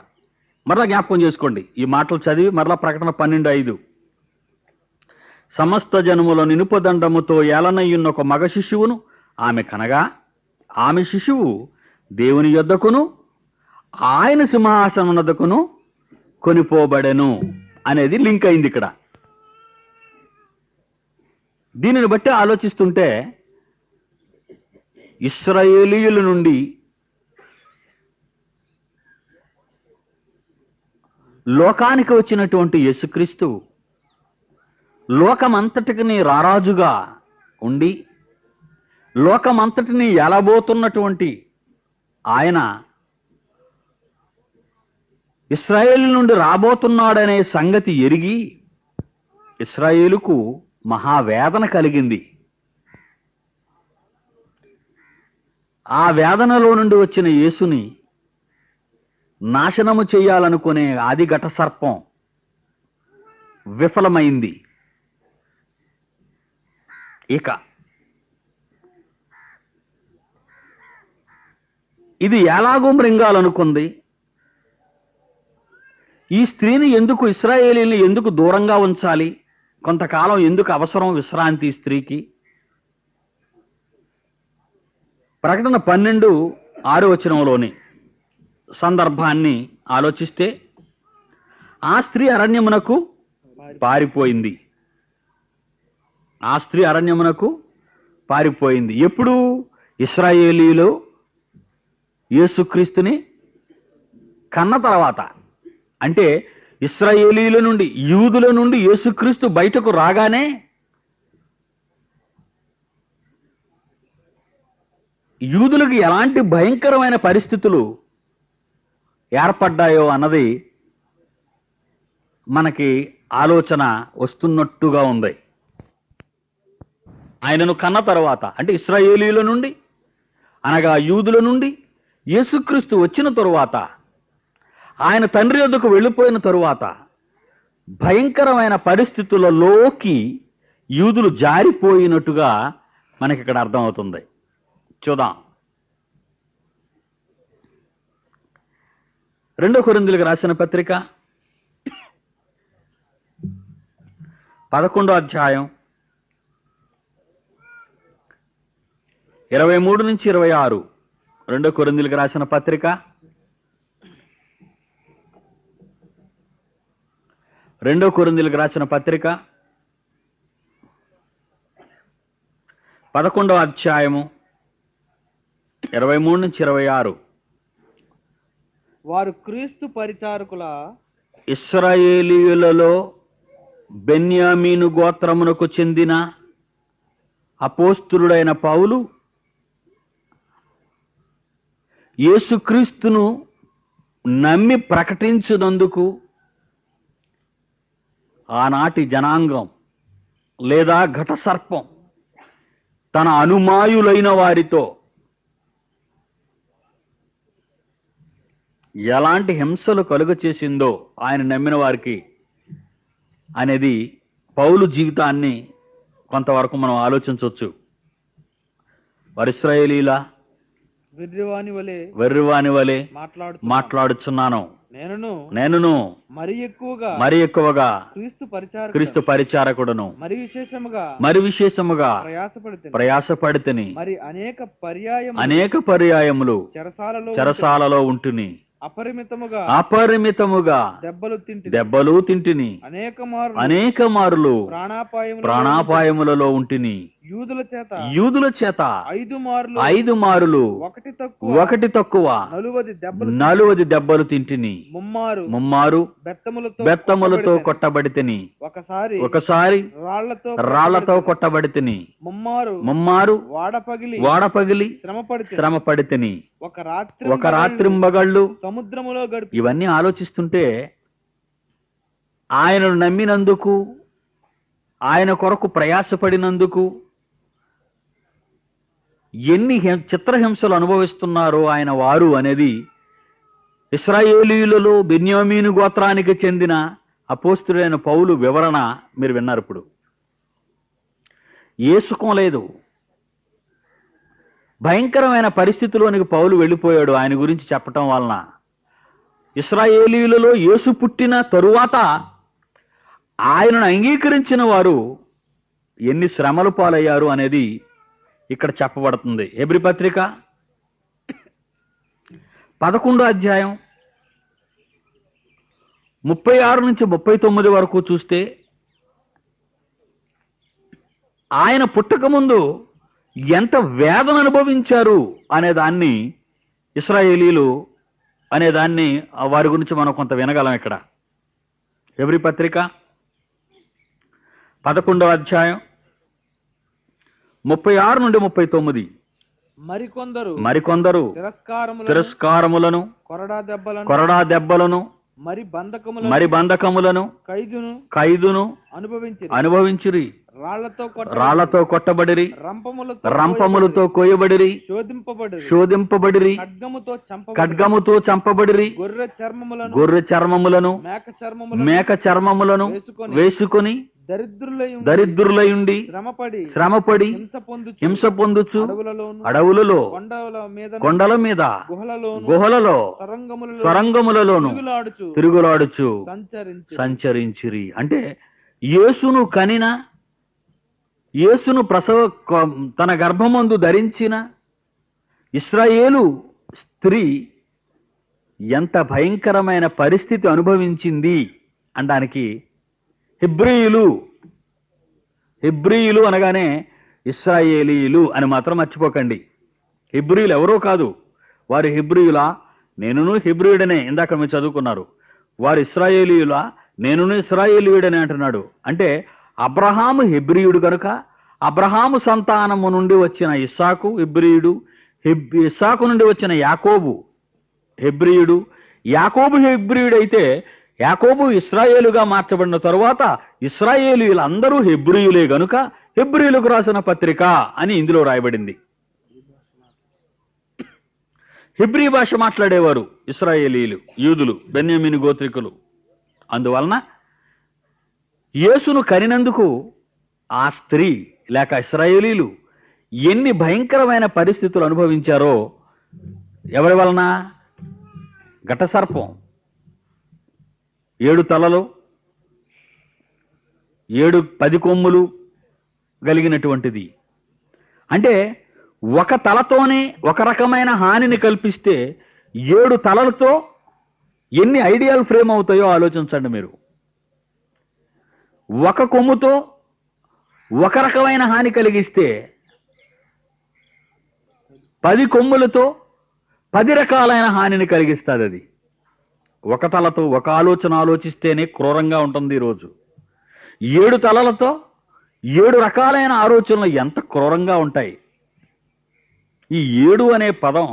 మరలా జ్ఞాపకం చేసుకోండి. ఈ మాటలు చదివి మరలా ప్రకటన 12:5. సమస్త జనముల నినుపదండముతో ఏలనయ్యున్న ఒక మగ శిశువును ఆమె కనగా ఆమె శిశువు దేవుని యొద్దకును ఆయన సింహాసనమునొద్దకును కొనిపోబడెను అనేది లింక్ అయింది ఇక్కడ. దీనిని బట్టి ఆలోచిస్తుంటే ఇశ్రాయేలీయుల నుండి లోకానికి వచ్చినటువంటి యేసుక్రీస్తు లోకమంతటికి రారాజుగా ఉండి లోకమంతటిని ఎలబోతున్నటువంటి ఆయన ఇశ్రాయేలు నుండి రాబోతున్నాడనే సంగతి ఎరిగి ఇశ్రాయేలుకు మహావేదన కలిగింది. ఆ వేదనలో నుండి వచ్చిన యేసుని నాశనము చేయాలనుకునే ఆది ఘట సర్పం విఫలమైంది. ఇక ఇది ఎలాగూ మృంగాలనుకుంది. ఈ స్త్రీని ఎందుకు, ఇశ్రాయేలీని ఎందుకు దూరంగా ఉంచాలి, కొంతకాలం ఎందుకు అవసరం విశ్రాంతి స్త్రీకి? ప్రకటన 12:6 సందర్భాన్ని ఆలోచిస్తే, ఆ స్త్రీ అరణ్యమునకు పారిపోయింది. ఆ స్త్రీ అరణ్యమునకు పారిపోయింది. ఎప్పుడు? ఇశ్రాయేలీలు యేసుక్రీస్తుని కన్న తర్వాత. అంటే ఇశ్రాయేలీల నుండి, యూదుల నుండి యేసుక్రీస్తు బయటకు రాగానే యూదులకు ఎలాంటి భయంకరమైన పరిస్థితులు ఏర్పడ్డాయో అన్నది మనకి ఆలోచన వస్తున్నట్టుగా ఉంది. ఆయనను కన్న తర్వాత, అంటే ఇశ్రాయేలీల నుండి అనగా యూదుల నుండి యేసుక్రీస్తు వచ్చిన తరువాత, ఆయన తండ్రి వద్దకు వెళ్ళిపోయిన తరువాత భయంకరమైన పరిస్థితులలోకి యూదులు జారిపోయినట్టుగా మనకి ఇక్కడ అర్థమవుతుంది. చూద్దాం. 2 కొరింథీయులకు రాసిన పత్రిక 11వ అధ్యాయం 23-26. 2 కొరింథీయులకు రాసిన పత్రిక 2 కొరింథీయులకు రాసిన పత్రిక 11వ అధ్యాయము 23-26. వారు క్రీస్తు పరిచారకుల ఇశ్రాయేలీయులలో బెన్యామీను గోత్రమునకు చెందిన అపోస్తలుడైన పౌలు యేసుక్రీస్తును నమ్మి ప్రకటించినందుకు ఆనాటి జనాంగం లేదా ఘట సర్పం తన అనుమాయులైన వారితో ఎలాంటి హింసలు కలుగ చేసిందో ఆయన నమ్మిన వారికి అనేది పౌలు జీవితాన్ని కొంతవరకు మనం ఆలోచించవచ్చు. వారు ఇశ్రాయేలీల వెర్రివాని వలె మాట్లాడుచున్నాను, నేనును మరి ఎక్కువగా క్రీస్తు పరిచారకుడును, మరి విశేషముగా ప్రయాసపడితిని, అనేక పర్యాయములు చెరసాలలో ఉంటుని, అపరిమితముగా దెబ్బలు తింటిని, అనేక మారులు ప్రాణాపాయములలో ఉంటిని, యూదుల చేత 5 మారులు ఒకటి తక్కువ 40 దెబ్బలు తింటిని, ముమ్మారు బెత్తములతో కొట్టబడితిని, ఒకసారి రాళ్లతో కొట్టబడితిని, ముమ్మారు వాడపగిలి శ్రమపడితిని, ఒక రాత్రింబగళ్ళు సముద్రములో గడిపి. ఇవన్నీ ఆలోచిస్తుంటే ఆయనను నమ్మినందుకు, ఆయన కొరకు ప్రయాసపడినందుకు ఎన్ని చిత్రహింసలు అనుభవిస్తున్నారో ఆయన వారు అనేది ఇశ్రాయేలీయులలో బెన్యామీను గోత్రానికి చెందిన అపోస్తలుడైన పౌలు వివరణ మీరు విన్నారు. ఇప్పుడు ఏ సుఖం లేదు, భయంకరమైన పరిస్థితిలోనికి పౌలు వెళ్ళిపోయాడు ఆయన గురించి చెప్పటం వలన. ఇశ్రాయేలీయులలో యేసు పుట్టిన తరువాత ఆయనను అంగీకరించిన వారు ఎన్ని శ్రమలు పాలయ్యారు అనేది ఇక్కడ చెప్పబడుతుంది. హెబ్రీ పత్రిక 11వ అధ్యాయం 36-39 వరకు చూస్తే, ఆయన పుట్టక ముందు ఎంత వేదన అనుభవించారు అనే దాన్ని, ఇశ్రాయేలీలు అనే దాన్ని వారి గురించి మనం కొంత వినగలం. ఇక్కడ హెబ్రీ పత్రిక 11వ అధ్యాయం 36 నుండి 39. మరికొందరు తిరస్కారములను తిరస్కారములను కొరడా దెబ్బలను మరి బంధకములను ఖైదును అనుభవించిరి. రాళ్లతో కొట్టబడిరి, రంపములతో కోయబడిరి, శోధింపబడిరి, ఖడ్గముతో చంపబడిరి, గొర్రె చర్మములను మేక చర్మములను వేసుకొని దరిద్రులయుండి శ్రమపడి హింస పొందుచు అడవులలో కొండల మీద గుహలలో సొరంగములలోను తిరుగులాడుచు సంచరించిరి. అంటే యేసును కనిన, యేసును తన గర్భమందు ధరించిన ఇశ్రాయేలు స్త్రీ ఎంత భయంకరమైన పరిస్థితి అనుభవించింది అనడానికి హెబ్రీయులు అనగానే ఇశ్రాయేలీయులు అని మాత్రం మర్చిపోకండి. హెబ్రీయులు ఎవరో కాదు, వారు హెబ్రీయులా, నేనును హెబ్రీయుడనే ఇందాక మీరు చదువుకున్నారు. వారు ఇశ్రాయేలీయులా, నేనును ఇశ్రాయేలీయుడనే అంటున్నాడు. అంటే అబ్రహాము హెబ్రీయుడు కనుక అబ్రహాము సంతానము నుండి వచ్చిన ఇస్సాకు హెబ్రీయుడు, ఇస్సాకు నుండి వచ్చిన యాకోబు హెబ్రీయుడు, యాకోబు హెబ్రీయుడైతే యాకోబు ఇశ్రాయేలుగా మార్చబడిన తరువాత ఇశ్రాయేలీయులందరూ హెబ్రీయులే గనుక హెబ్రీయులకు రాసిన పత్రిక అని ఇందులో రాయబడింది. హెబ్రీ భాష మాట్లాడేవారు ఇశ్రాయేలీయులు, యూదులు, బెన్యామీను గోత్రికులు. అందువలన యేసును కనినందుకు ఆ స్త్రీ లేక ఇశ్రాయేలీయులు ఎన్ని భయంకరమైన పరిస్థితులు అనుభవించారో. ఎవరి వలన? ఘటసర్పం 7 తలలు 10 కొమ్ములు కలిగినటువంటిది. అంటే ఒక తలతోనే ఒక రకమైన హానిని కల్పిస్తే 7 తలలతో ఎన్ని ఐడియల్ ఫ్రేమ్ అవుతాయో ఆలోచించండి మీరు. ఒక కొమ్ముతో ఒక రకమైన హాని కలిగిస్తే 10 కొమ్ములతో 10 రకాలైన హానిని కలిగిస్తుంది. అది ఒక తలతో ఒక ఆలోచన ఆలోచిస్తేనే క్రూరంగా ఉంటుంది ఈరోజు. 7 తలలతో 7 రకాలైన ఆలోచనలు ఎంత క్రూరంగా ఉంటాయి. ఈ 7 అనే పదం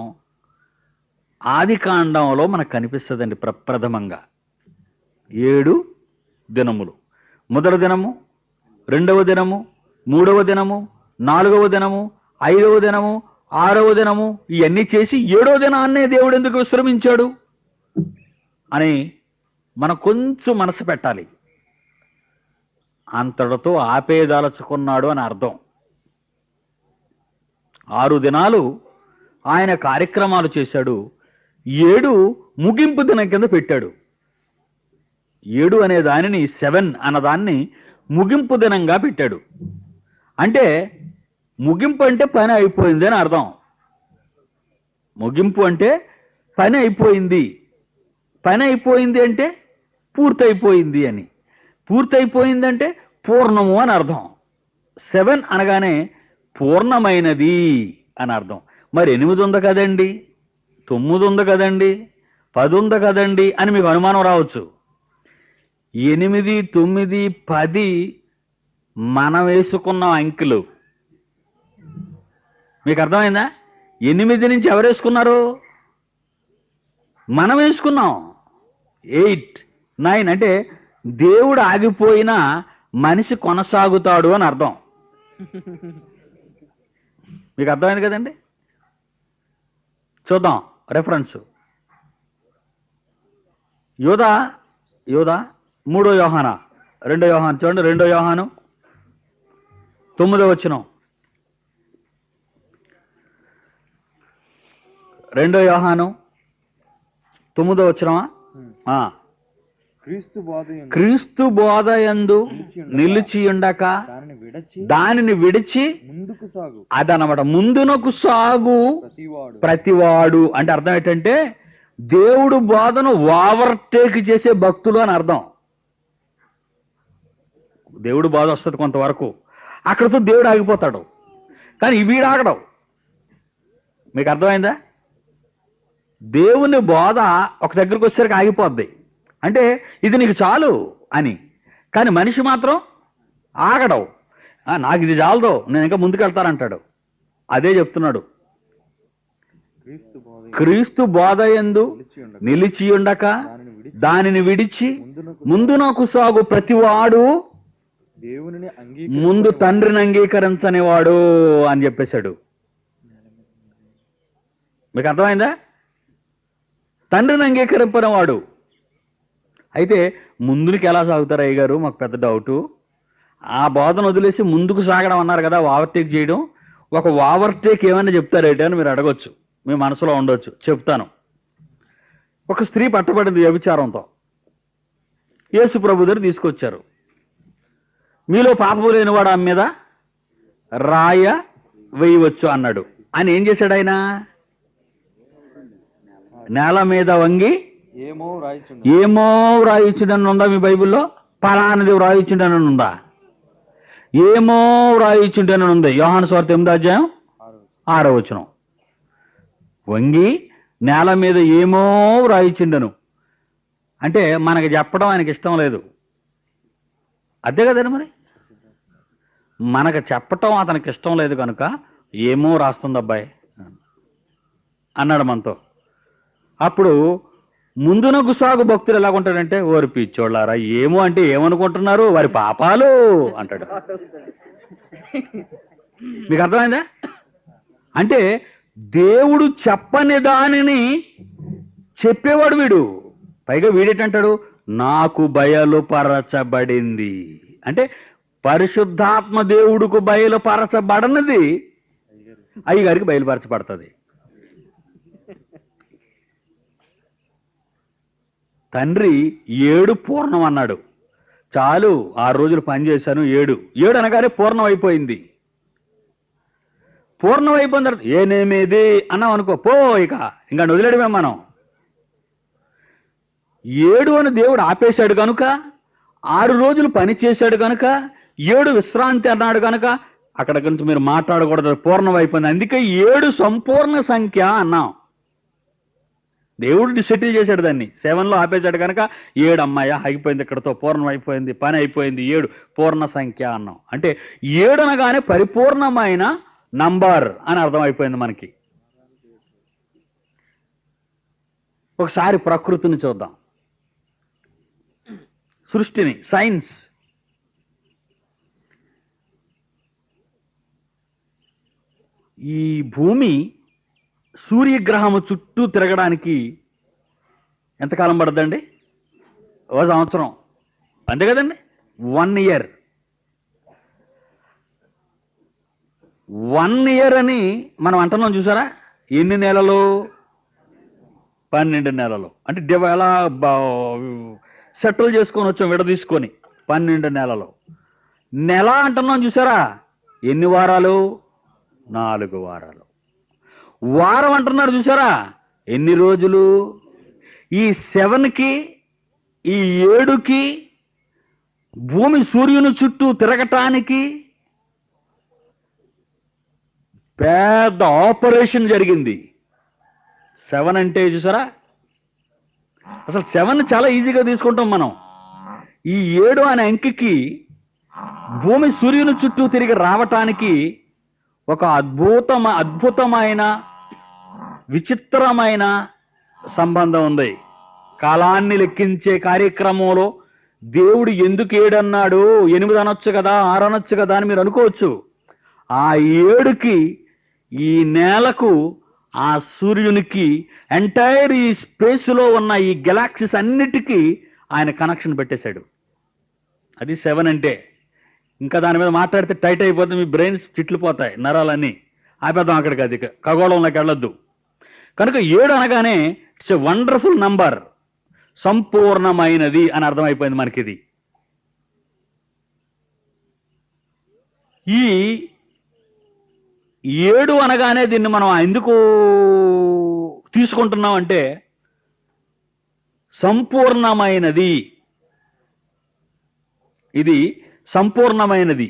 ఆది కాండంలో మనకు కనిపిస్తుందండి. ప్రప్రథమంగా 7 దినములు, మొదటి దినము, 2వ దినము, 3వ దినము, 4వ దినము, 5వ దినము, 6వ దినము, ఇవన్నీ చేసి 7వ దినాన్నే దేవుడు ఎందుకు విశ్రమించాడు అని మనం కొంచెం మనసు పెట్టాలి. అంతటితో ఆపేదలుచుకున్నాడు అని అర్థం. 6 దినాలు ఆయన కార్యక్రమాలు చేశాడు. 7 ముగింపు దినం కింద పెట్టాడు. 7 అనే దానిని 7 అన్నదాన్ని ముగింపు దినంగా పెట్టాడు. అంటే ముగింపు అంటే పని అయిపోయింది అని అర్థం. ముగింపు అంటే పని అయిపోయింది. పని అయిపోయింది అంటే పూర్తయిపోయింది అని. పూర్తయిపోయిందంటే పూర్ణము అని అర్థం. 7 అనగానే పూర్ణమైనది అని అర్థం. మరి 8 ఉంది కదండి, 9 ఉంది కదండి, 10 ఉంది కదండి అని మీకు అనుమానం రావచ్చు. 8, 9, 10 మనం వేసుకున్న అంకెలు. మీకు అర్థమైందా? 8 నుంచి ఎవరు వేసుకున్నారు? మనం వేసుకున్నాం. 8, 9 అంటే దేవుడు ఆగిపోయినా మనిషి కొనసాగుతాడు అని అర్థం. మీకు అర్థమైంది కదండి? చూద్దాం రెఫరెన్స్. యోధా 3వ యోహాను, 2వ యోహాను చూడండి. 2వ యోహాను 9వ వచనం. 2వ యోహాను 9వ వచనమా? క్రీస్తు బోధయందు నిలిచియుండక దానిని విడిచి అదనమాట ముందునకు సాగు ప్రతివాడు. అంటే అర్థం ఏంటంటే దేవుడు బోధను ఓవర్టేక్ చేసే భక్తులు అని అర్థం. దేవుడు బోధ వస్తుంది కొంతవరకు, అక్కడితో దేవుడు ఆగిపోతాడు. కానీ వీడు ఆగడం. మీకు అర్థమైందా? దేవుని బోధ ఒక దగ్గరకు వచ్చేసరికి ఆగిపోద్ది. అంటే ఇది నీకు చాలు అని. కానీ మనిషి మాత్రం ఆగడం. నాకు ఇది చాలదు, నేను ఇంకా ముందుకెళ్తానంటాడు. అదే చెప్తున్నాడు. క్రీస్తు బోధ క్రీస్తు బోధ యందు నిలిచి ఉండక నిలిచి ఉండక దానిని విడిచి ముందునకు ముందునకు సాగు ప్రతివాడు దేవునిని ముందు తండ్రిని అంగీకరించని వాడు అని చెప్పేశాడు. మీకు అర్థమైందా? తండ్రిని అంగీకరింపని వాడు. అయితే ముందుకి ఎలా సాగుతారు అయ్య గారు? మాకు పెద్ద డౌటు. ఆ బోధన వదిలేసి ముందుకు సాగడం అన్నారు కదా, ఓవర్టేక్ చేయడం. ఒక ఓవర్టేక్ ఏమన్నా చెప్తారేంటి అని మీరు అడగొచ్చు, మీ మనసులో ఉండొచ్చు. చెప్తాను. ఒక స్త్రీ పట్టబడింది వ్యభిచారంతో. యేసు ప్రభు దగ్గర తీసుకొచ్చారు. మీలో పాపము లేనివాడు ఆమె మీద రాయ వేయవచ్చు అన్నాడు. ఆయన ఏం చేశాడు? ఆయన నేల మీద వంగి ఏమో రాయిచుండు. ఏమో వ్రాయించుడని ఉందా మీ బైబిల్లో? పలానది వ్రాయించుడని ఉందా? ఏమో వ్రాయించుడని ఉంది. యోహాను సువార్త 8వ అధ్యాయం 6వ వచనం. వంగి నేల మీద ఏమో వ్రాయించుండను అంటే మనకి చెప్పడం ఆయనకి ఇష్టం లేదు. అదే కదండి మరి. మనకు చెప్పటం అతనికి ఇష్టం లేదు కనుక ఏమో రాస్తుంది అబ్బాయి అన్నాడు మనతో. అప్పుడు ముందునకు సాగు భక్తులు ఎలాగుంటాడంటే, ఓరి పిచ్చోళ్ళారా, ఏమో అంటే ఏమనుకుంటున్నారు, వారి పాపాలు అంటాడు. మీకు అర్థమైందా? అంటే దేవుడు చెప్పని దానిని చెప్పేవాడు వీడు. పైగా వీడేటంటాడు, నాకు బయలుపరచబడింది అంటే పరిశుద్ధాత్మ దేవుడుకు బయలుపరచబడనది అయ్యగారికి బయలుపరచబడుతుంది. తండ్రి 7 పూర్ణం అన్నాడు. చాలు, 6 రోజులు పని చేశాను, 7 అనగానే పూర్ణం అయిపోయింది. పూర్ణం అయిపోయిన తర్వాత ఏనేమేది అన్నాం అనుకో, పో ఇక ఇంకా వదిలేడమే మనం. 7 అని దేవుడు ఆపేశాడు కనుక, 6 రోజులు పని చేశాడు కనుక, 7 విశ్రాంతి అన్నాడు కనుక అక్కడ గురించి మీరు మాట్లాడకూడదు, పూర్ణం అయిపోయింది. అందుకే 7 సంపూర్ణ సంఖ్య అన్నాం. దేవుడు సెటిల్ చేశాడు దాన్ని. 7లో ఆపేశాడు కనుక 7 అమ్మాయ ఆగిపోయింది, ఇక్కడతో పూర్ణం అయిపోయింది, పని అయిపోయింది, 7 పూర్ణ సంఖ్య అన్నాం. అంటే 7 అనగానే పరిపూర్ణమైన నంబర్ అని అర్థమైపోయింది మనకి. ఒకసారి ప్రకృతిని చూద్దాం, సృష్టిని, సైన్స్. ఈ భూమి సూర్యగ్రహము చుట్టూ తిరగడానికి ఎంతకాలం పడుతుందండి? 1 సంవత్సరం, అంతే కదండి. 1 ఇయర్. 1 ఇయర్ అని మనం అంటున్నాం చూసారా? ఎన్ని నెలలు? 12 నెలలు. అంటే ఎలా సెటిల్ చేసుకొని వచ్చాం విడదీసుకొని. 12 నెలలు. నెల అంటున్నాం చూసారా? ఎన్ని వారాలు? 4 వారాలు. వారం అంటున్నారు చూసారా? ఎన్ని రోజులు? ఈ 7కి ఈ 7కి భూమి సూర్యుని చుట్టూ తిరగటానికి పెద్ద ఆపరేషన్ జరిగింది. 7 అంటే చూసారా? అసలు 7 చాలా ఈజీగా తీసుకుంటాం మనం. ఈ 7 అనే అంకెకి భూమి సూర్యుని చుట్టూ తిరిగి రావటానికి ఒక అద్భుతమైన విచిత్రమైన సంబంధం ఉంది. కాలాన్ని లెక్కించే కార్యక్రమంలో దేవుడు ఎందుకు 7 అన్నాడు? 8 అనొచ్చు కదా, 6 అనొచ్చు కదా అని మీరు అనుకోవచ్చు. ఆ 7కి, ఈ నేలకు, ఆ సూర్యునికి, ఎంటైర్ ఈ స్పేస్లో ఉన్న ఈ గెలాక్సీస్ అన్నిటికీ ఆయన కనెక్షన్ పెట్టేశాడు. అది 7 అంటే. ఇంకా దాని మీద మాట్లాడితే టైట్ అయిపోతే మీ బ్రెయిన్స్ చిట్లిపోతాయి, నరాలన్నీ. ఆపేద్దాం అక్కడికి, అది ఖగోళంలోకి వెళ్ళొద్దు. కనుక 7 అనగానే ఇట్స్ ఎ వండర్ఫుల్ నంబర్, సంపూర్ణమైనది అని అర్థమైపోయింది మనకి. ఇది ఈ 7 అనగానే దీన్ని మనం ఎందుకు తీసుకుంటున్నాం అంటే సంపూర్ణమైనది, ఇది సంపూర్ణమైనది.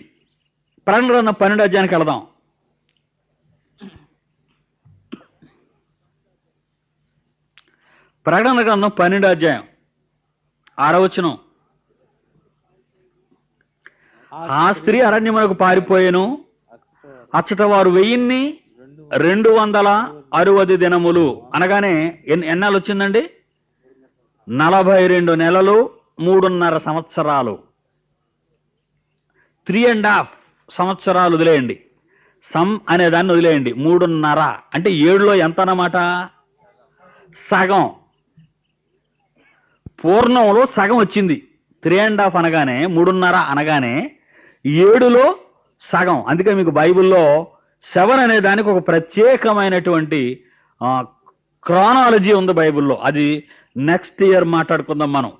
ప్రకటన గ్రంథం 12వ అధ్యాయానికి వెళదాం. ప్రకటన గ్రంథం 12వ అధ్యాయం 6వ వచనం. ఆ స్త్రీ అరణ్యమునకు పారిపోయెను. అచ్చట వారు 1260 దినములు అనగానే ఎన్నాళ్ళు వచ్చిందండి? 42 నెలలు 3.5 సంవత్సరాలు. 3.5 సంవత్సరాలు వదిలేయండి, సమ్ అనే దాన్ని వదిలేయండి. 3.5 అంటే 7లో ఎంత అన్నమాట? సగం. పూర్ణంలో సగం వచ్చింది. 3.5 అనగానే 3.5 అనగానే 7లో సగం. అందుకే మీకు బైబిల్లో 7 అనే దానికి ఒక ప్రత్యేకమైనటువంటి క్రానాలజీ ఉంది బైబిల్లో. అది నెక్స్ట్ ఇయర్ మాట్లాడుకుందాం మనం.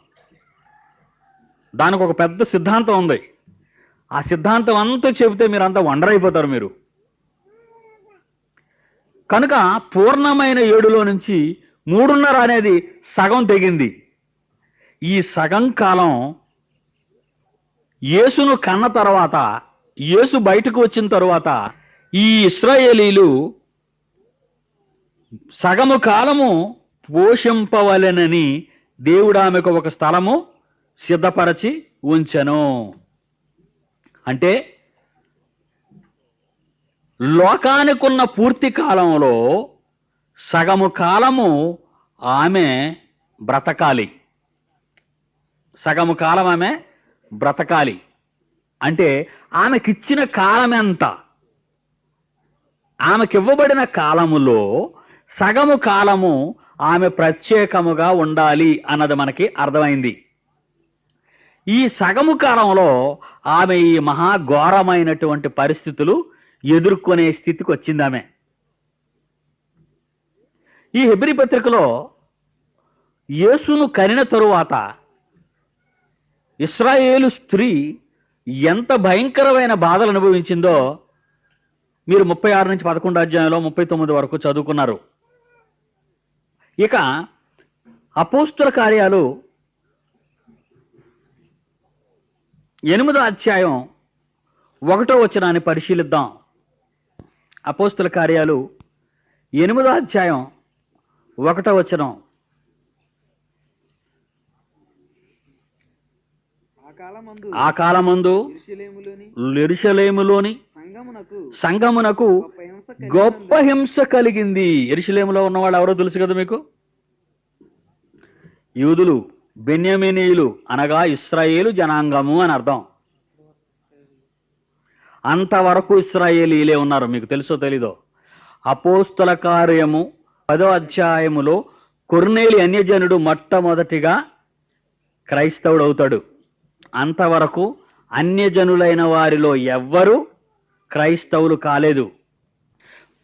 దానికి ఒక పెద్ద సిద్ధాంతం ఉంది. ఆ సిద్ధాంతం అంతా చెబితే మీరు అంతా వండర్ అయిపోతారు మీరు. కనుక పూర్ణమైన 7లో నుంచి 3.5 అనేది సగం తెగింది. ఈ సగం కాలం యేసును కన్న తర్వాత, యేసు బయటకు వచ్చిన తరువాత ఈ ఇశ్రాయేలీలు సగము కాలము పోషింపవలెనని దేవుడు ఆమెకు ఒక స్థలము సిద్ధపరచి ఉంచెను. అంటే లోకానికున్న పూర్తి కాలంలో సగము కాలము ఆమె బ్రతకాలి. సగము కాలం ఆమె బ్రతకాలి అంటే ఆమెకిచ్చిన కాలం ఎంత? ఆమెకివ్వబడిన కాలములో సగము కాలము ఆమె ప్రత్యేకముగా ఉండాలి అన్నది మనకి అర్థమైంది. ఈ సగము కాలంలో ఆమె ఈ మహాఘోరమైనటువంటి పరిస్థితులు ఎదుర్కొనే స్థితికి వచ్చింది ఆమె. ఈ హెబ్రీ పత్రికలో యేసును కనిన తరువాత ఇశ్రాయేలు స్త్రీ ఎంత భయంకరమైన బాధలు అనుభవించిందో మీరు 36 నుంచి 11 అధ్యాయంలో 39 వరకు చదువుకున్నారు. ఇక అపోస్తుల కార్యాలు 8వ అధ్యాయం 1వ వచనాన్ని పరిశీలిద్దాం. అపోస్తుల కార్యాలు 8వ అధ్యాయం 1వ వచనం. ఆ కాలమందు యెరూషలేములోని సంఘమునకు గొప్ప హింస కలిగింది. యెరూషలేములో ఉన్న వాళ్ళు ఎవరో తెలుసు కదా మీకు? యూదులు, బెన్యామీనీయులు అనగా ఇశ్రాయేలు జనాంగము అని అర్థం. అంతవరకు ఇశ్రాయేలీలే ఉన్నారు. మీకు తెలుసో తెలీదో? అపోస్తుల కార్యము 10వ అధ్యాయములో కొర్నేలి అన్యజనుడు మొట్టమొదటిగా క్రైస్తవుడు అవుతాడు. అంతవరకు అన్యజనులైన వారిలో ఎవ్వరూ క్రైస్తవులు కాలేదు.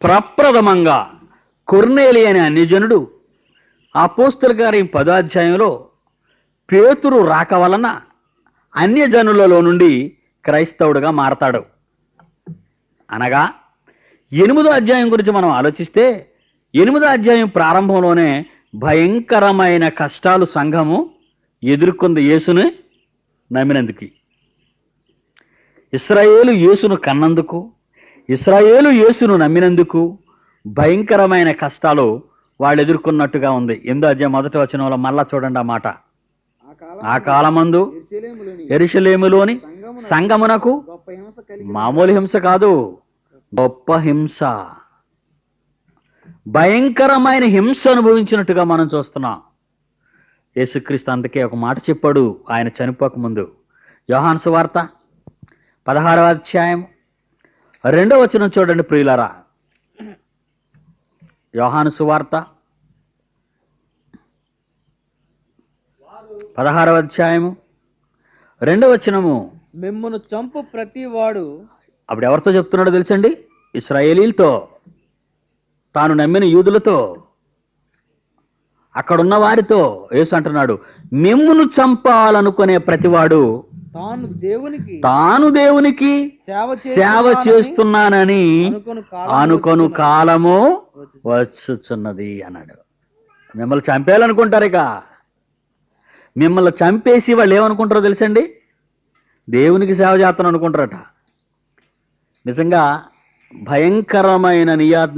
ప్రప్రథమంగా కొర్నేలి అనే అన్యజనుడు అపోస్తుల కార్యం 10వ అధ్యాయంలో పేతురు రాక వలన అన్యజనులలో నుండి క్రైస్తవుడుగా మారతాడు. అనగా 8వ అధ్యాయం గురించి మనం ఆలోచిస్తే 8వ అధ్యాయం ప్రారంభంలోనే భయంకరమైన కష్టాలు సంఘము ఎదుర్కొంది యేసుని నమ్మినందుకు. ఇశ్రాయేలు యేసును కన్నందుకు, ఇశ్రాయేలు యేసును నమ్మినందుకు భయంకరమైన కష్టాలు వాళ్ళు ఎదుర్కొన్నట్టుగా ఉంది. 8వ అధ్యాయం 1వ వచనంలో మళ్ళా చూడండి ఆ మాట. ఆ కాలమందు యెరూషలేములోని సంఘమునకు మామూలు హింస కాదు, గొప్ప హింస, భయంకరమైన హింస అనుభవించినట్టుగా మనం చూస్తున్నాం. యేసుక్రీస్తు అందుకే ఒక మాట చెప్పాడు ఆయన చనిపోక ముందు. యోహాను సువార్త 16వ అధ్యాయం 2వ వచనం చూడండి ప్రియులారా. యోహాను సువార్త 16వ అధ్యాయము 2వ వచనము. మిమ్మును చంపు ప్రతి వాడు. అప్పుడు ఎవరితో చెప్తున్నాడో తెలుసండి? ఇశ్రాయేలీలతో, తాను నమ్మిన యూదులతో, అక్కడున్న వారితో యేసు అంటున్నాడు, మిమ్మును చంపాలనుకునే ప్రతివాడు తాను దేవునికి సేవ చేస్తున్నానని అనుకొను కాలము వచ్చుచున్నది అన్నాడు. మిమ్మల్ని చంపేయాలనుకుంటారు. ఇక మిమ్మల్ని చంపేసి వాళ్ళు ఏమనుకుంటారో తెలుసండి? దేవునికి సేవ చేస్తాను అనుకుంటారట. నిజంగా భయంకరమైన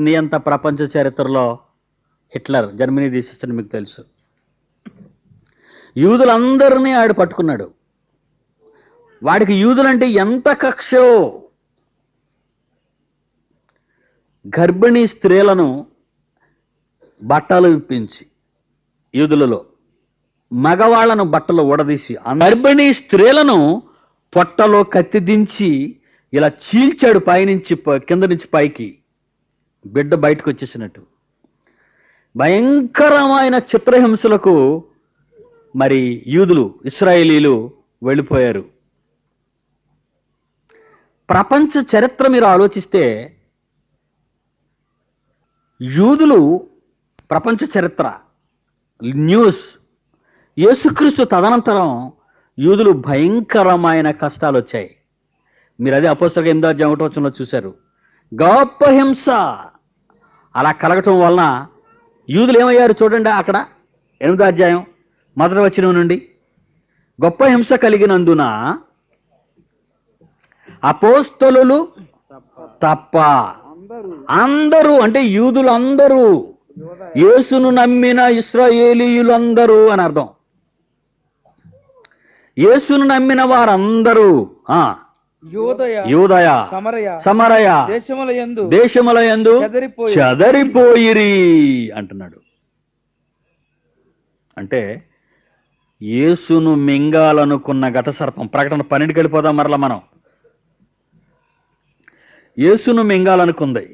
నియంత ప్రపంచ చరిత్రలో హిట్లర్ జర్మనీ దేశస్థుడు మీకు తెలుసు. యూదులందరినీ ఆడు పట్టుకున్నాడు. వాడికి యూదులంటే ఎంత కక్షో. గర్భిణీ స్త్రీలను బట్టలు విప్పించి యూదులలో మగవాళ్లను బట్టలు ఊడదీసి గర్భిణీ స్త్రీలను పొట్టలో కత్తి దించి ఇలా చీల్చాడు, పైనుంచి కింద నుంచి పైకి బిడ్డ బయటకు వచ్చేసినట్టు. భయంకరమైన చిత్రహింసలకు మరి యూదులు, ఇశ్రాయేలీలు వెళ్ళిపోయారు. ప్రపంచ చరిత్ర మీరు ఆలోచిస్తే యూదులు, ప్రపంచ చరిత్ర, న్యూస్, యేసుక్రీస్తు తదనంతరం యూదులు భయంకరమైన కష్టాలు వచ్చాయి. మీరు అదే అపోస్తలుల 8వ అధ్యాయం 1వ వచనంలో చూశారు. గొప్ప హింస అలా కలగటం వలన యూదులు ఏమయ్యారు చూడండి. అక్కడ 8వ అధ్యాయం 1వ వచనం నుండి, గొప్ప హింస కలిగినందున అపోస్తలులు తప్ప అందరూ, అంటే యూదులందరూ, యేసును నమ్మిన ఇశ్రాయేలీయులందరూ అని అర్థం. యేసును నమ్మిన వారందరూ యూదయ సమరయ దేశములయందు చెదరిపోయిరి అంటున్నాడు. అంటే యేసును మింగాలనుకున్న ఘట సర్పం. ప్రకటన 12కి వెళ్ళిపోదాం మరలా మనం. యేసును మింగాలనుకుంది,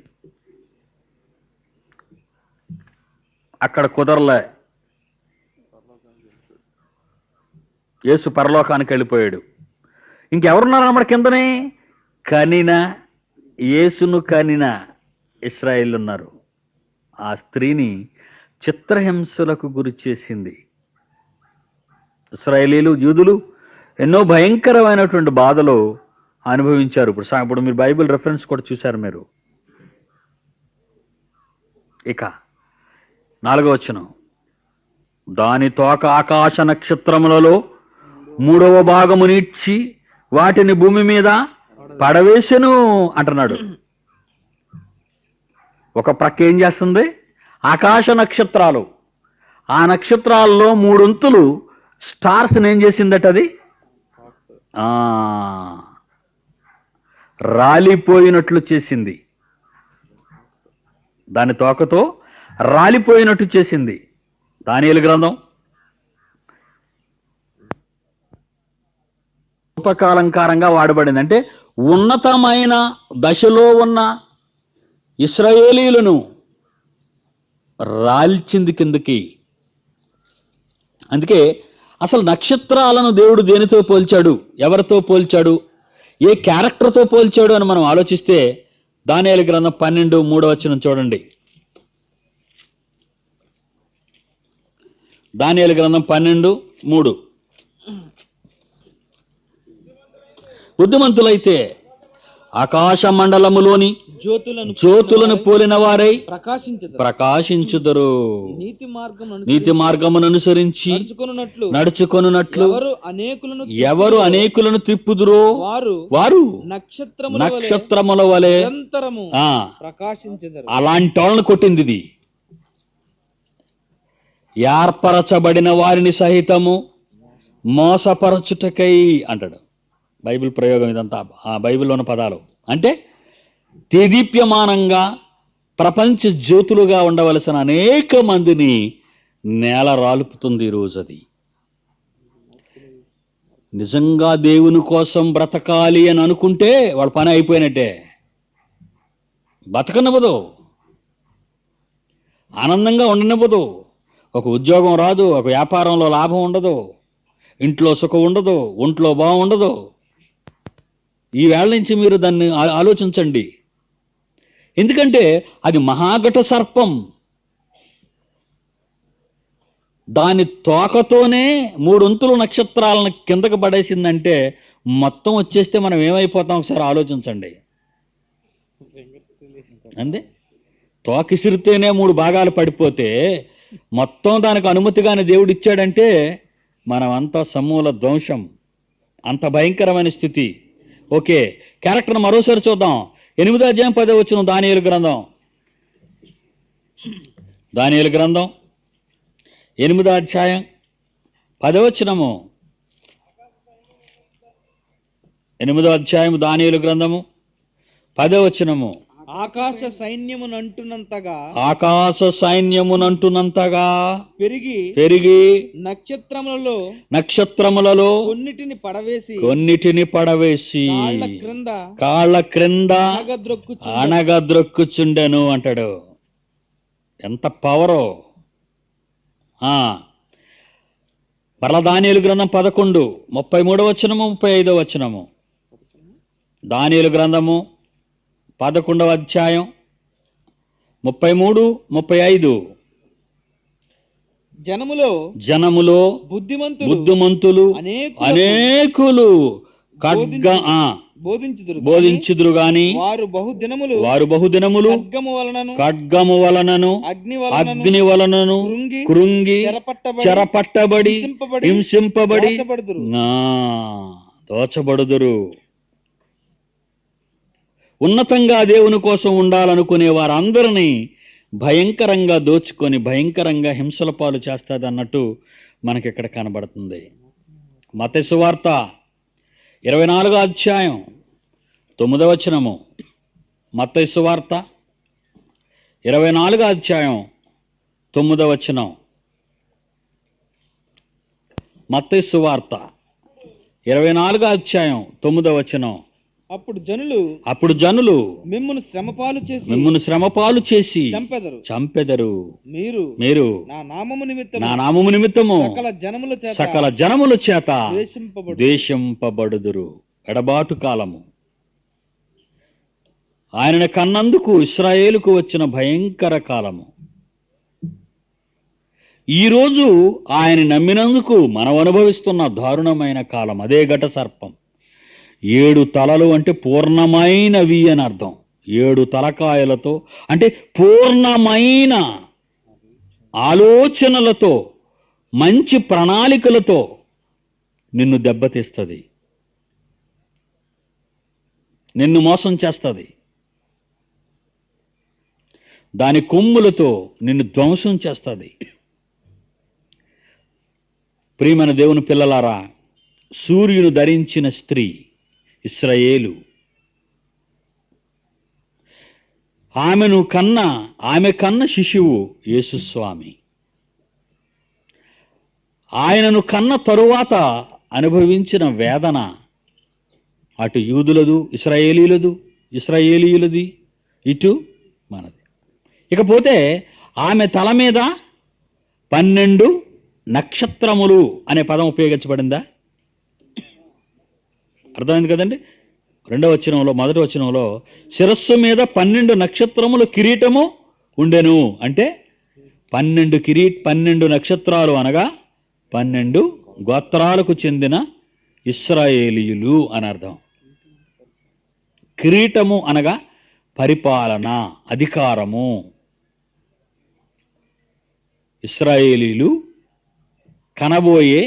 అక్కడ కుదరలే. యేసు పరలోకానికి వెళ్ళిపోయాడు. ఇంకెవరున్నారు అన్నమాట కిందనే? యేసును కనిన ఇశ్రాయేలు ఉన్నారు. ఆ స్త్రీని చిత్రహింసలకు గురి చేసింది. ఇశ్రాయేలీలు, యూదులు ఎన్నో భయంకరమైనటువంటి బాధలు అనుభవించారు. ఇప్పుడు మీరు బైబిల్ రెఫరెన్స్ కూడా చూశారు మీరు. ఇక 4వ వచనం, దాని తోక ఆకాశ నక్షత్రములలో 3వ భాగము నీడ్చి వాటిని భూమి మీద పడవేసెను అంటున్నాడు. ఒక ప్రక్క ఏం చేస్తుంది? ఆకాశ నక్షత్రాలు. ఆ నక్షత్రాల్లో 3 వంతులు స్టార్స్ ఏం చేసిందట? అది రాలిపోయినట్లు చేసింది. దాని తోకతో రాలిపోయినట్టు చేసింది. దానియేలు గ్రంథం రూపకాలంకారంగా వాడబడింది. అంటే ఉన్నతమైన దశలో ఉన్న ఇశ్రాయేలీయులను రాల్చింది కిందకి. అందుకే అసలు నక్షత్రాలను దేవుడు దేనితో పోల్చాడు, ఎవరితో పోల్చాడు, ఏ క్యారెక్టర్తో పోల్చాడు అని మనం ఆలోచిస్తే దానియేలు గ్రంథం 12:3 వచనం చూడండి. దానియేలు గ్రంథం 12:3, బుద్ధిమంతులైతే ఆకాశ మండలములోని జ్యోతులను పోలిన వారై ప్రకాశించుదరు. నీతి మార్గమును అనుసరించి నడుచుకొనున్నట్లు ఎవరు అనేకులను తిప్పుదురో వారు నక్షత్రముల వలె అలాంటి వాళ్ళని కొట్టింది ఇది. ఏర్పరచబడిన వారిని సహితము మోసపరచుటకై అంటాడు. బైబిల్ ప్రయోగం ఇదంతా, ఆ బైబిల్లో ఉన్న పదాలు. అంటే దేదీప్యమానంగా ప్రపంచ జ్యోతులుగా ఉండవలసిన అనేక మందిని నేల రాలుపుతుంది ఈరోజు. అది నిజంగా దేవుని కోసం బ్రతకాలి అని అనుకుంటే వాళ్ళ పని అయిపోయినట్టే. బతకనివ్వదు, ఆనందంగా ఉండనివ్వదు. ఒక ఉద్యోగం రాదు, ఒక వ్యాపారంలో లాభం ఉండదు, ఇంట్లో సుఖం ఉండదు, ఒంట్లో బాగుండదు. ఈ వేళ నుంచి మీరు దాన్ని ఆలోచించండి. ఎందుకంటే అది మహాఘట సర్పం. దాని తోకతోనే 3 వంతులు నక్షత్రాలను కిందకు పడేసిందంటే మొత్తం వచ్చేస్తే మనం ఏమైపోతాం ఒకసారి ఆలోచించండి. అంతే, తోకిసిరితేనే 3 భాగాలు పడిపోతే మొత్తం దానికి అనుమతిగానే దేవుడు ఇచ్చాడంటే మనం అంతా సమూల ధ్వంసం. అంత భయంకరమైన స్థితి. ఓకే, క్యారెక్టర్ మరోసారి చూద్దాం. 8వ అధ్యాయం 10వ వచనం దానియేలు గ్రంథం 8వ అధ్యాయం 10వ వచనము. 8వ అధ్యాయం దానియేలు గ్రంథము 10వ వచనము. ఆకాశ సైన్యమునంటున్నంతగా ఆకాశ సైన్యమునంటున్నంతగా పెరిగి పెరిగి నక్షత్రములలో నక్షత్రములలో కొన్నిటిని పడవేసి కాళ్ళ క్రింద అణగద్రొక్కుచు అణగద్రొక్కుచుండెను అంటాడు. ఎంత పవరో! మరలా దానియేలు గ్రంథం 11 33వ వచనము 35వ వచనము. దానియేలు గ్రంథము 11వ అధ్యాయం 33, 35. జనములో బుద్ధిమంతులు అనేకులు బోధించుదురు గాని వారు బహుదినములు ఖడ్గము వలనను అగ్ని వలనను కృంగి చెరపట్టబడి హింసింపబడి దోచబడుదురు. ఉన్నతంగా దేవుని కోసం ఉండాలనుకునే వారందరినీ భయంకరంగా దోచుకొని భయంకరంగా హింసల పాలు చేస్తుంది అన్నట్టు మనకి ఇక్కడ కనబడుతుంది. మత్తయి సువార్త 24వ అధ్యాయం 9వ వచనము. మత్తయి సువార్త 24వ అధ్యాయం 9వ వచనం. మత్తయి సువార్త 24వ అధ్యాయం 9వ వచనం. అప్పుడు జనులు మిమ్మును శ్రమపాలు చేసి చంపెదరు. మీరు నా నామము నిమిత్తము సకల జనముల చేత ద్వేషింపబడుదురు. ఎడబాటు కాలము. ఆయనను కన్నందుకు ఇశ్రాయేలుకు వచ్చిన భయంకర కాలము. ఈరోజు ఆయన నమ్మినందుకు మనం అనుభవిస్తున్న దారుణమైన కాలం. అదే ఘట సర్పం. 7 తలలు అంటే పూర్ణమైనవి అని అర్థం. 7 తలకాయలతో అంటే పూర్ణమైన ఆలోచనలతో మంచి ప్రణాళికలతో నిన్ను దెబ్బతీస్తుంది, నిన్ను మోసం చేస్తుంది. దాని కొమ్ములతో నిన్ను ధ్వంసం చేస్తుంది. ప్రియమైన దేవుని పిల్లలారా, సూర్యుని ధరించిన స్త్రీ ఇశ్రాయేలు. ఆమె కన్న శిశువు యేసుస్వామి. ఆయనను కన్న తరువాత అనుభవించిన వేదన అటు యూదులదు ఇశ్రాయేలీయులది ఇటు మనది. ఇకపోతే ఆమె తల మీద 12 నక్షత్రములు అనే పదం ఉపయోగించబడిందా? అర్థమైంది కదండి. 2వ వచనంలో 1వ వచనంలో శిరస్సు మీద 12 నక్షత్రముల కిరీటము ఉండెను అంటే 12 నక్షత్రాలు అనగా 12 గోత్రాలకు చెందిన ఇశ్రాయేలీయులు అని అర్థం. కిరీటము అనగా పరిపాలన, అధికారము. ఇశ్రాయేలీయులు కనబోయే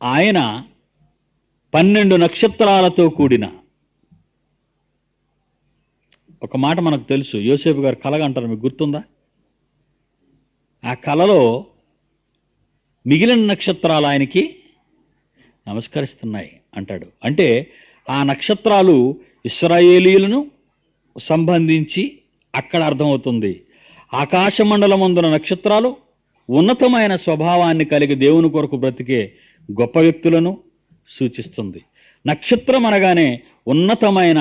ఆయన 12 నక్షత్రాలతో కూడిన. ఒక మాట మనకు తెలుసు, యోసేపు గారు కలగంటారు, మీకు గుర్తుందా? ఆ కలలో మిగిలిన నక్షత్రాలు ఆయనకి నమస్కరిస్తున్నాయి అంటాడు. అంటే ఆ నక్షత్రాలు ఇశ్రాయేలీయులను సంబంధించి అక్కడ అర్థమవుతుంది. ఆకాశమండలమందున నక్షత్రాలు ఉన్నతమైన స్వభావాన్ని కలిగి దేవుని కొరకు బ్రతికే గొప్ప వ్యక్తులను సూచిస్తుంది. నక్షత్రం అనగానే ఉన్నతమైన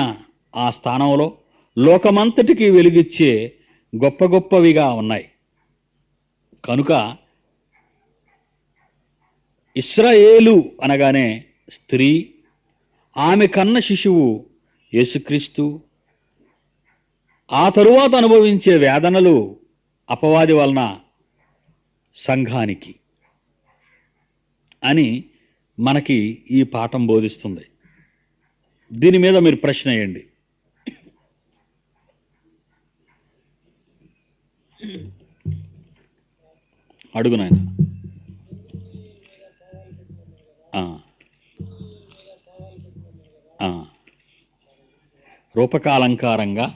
ఆ స్థానంలో లోకమంతటికి వెలుగిచ్చే గొప్పవిగా ఉన్నాయి. కనుక ఇశ్రాయేలు అనగానే స్త్రీ, ఆమె కన్న శిశువు యేసుక్రీస్తు, ఆ తరువాత అనుభవించే వేదనలు అపవాది వలన సంఘానికి అని మనకి ఈ పాఠం బోధిస్తుంది. దీని మీద మీరు ప్రశ్న వేయండి. అడుగు నాయన. రూపకాలంకారంగా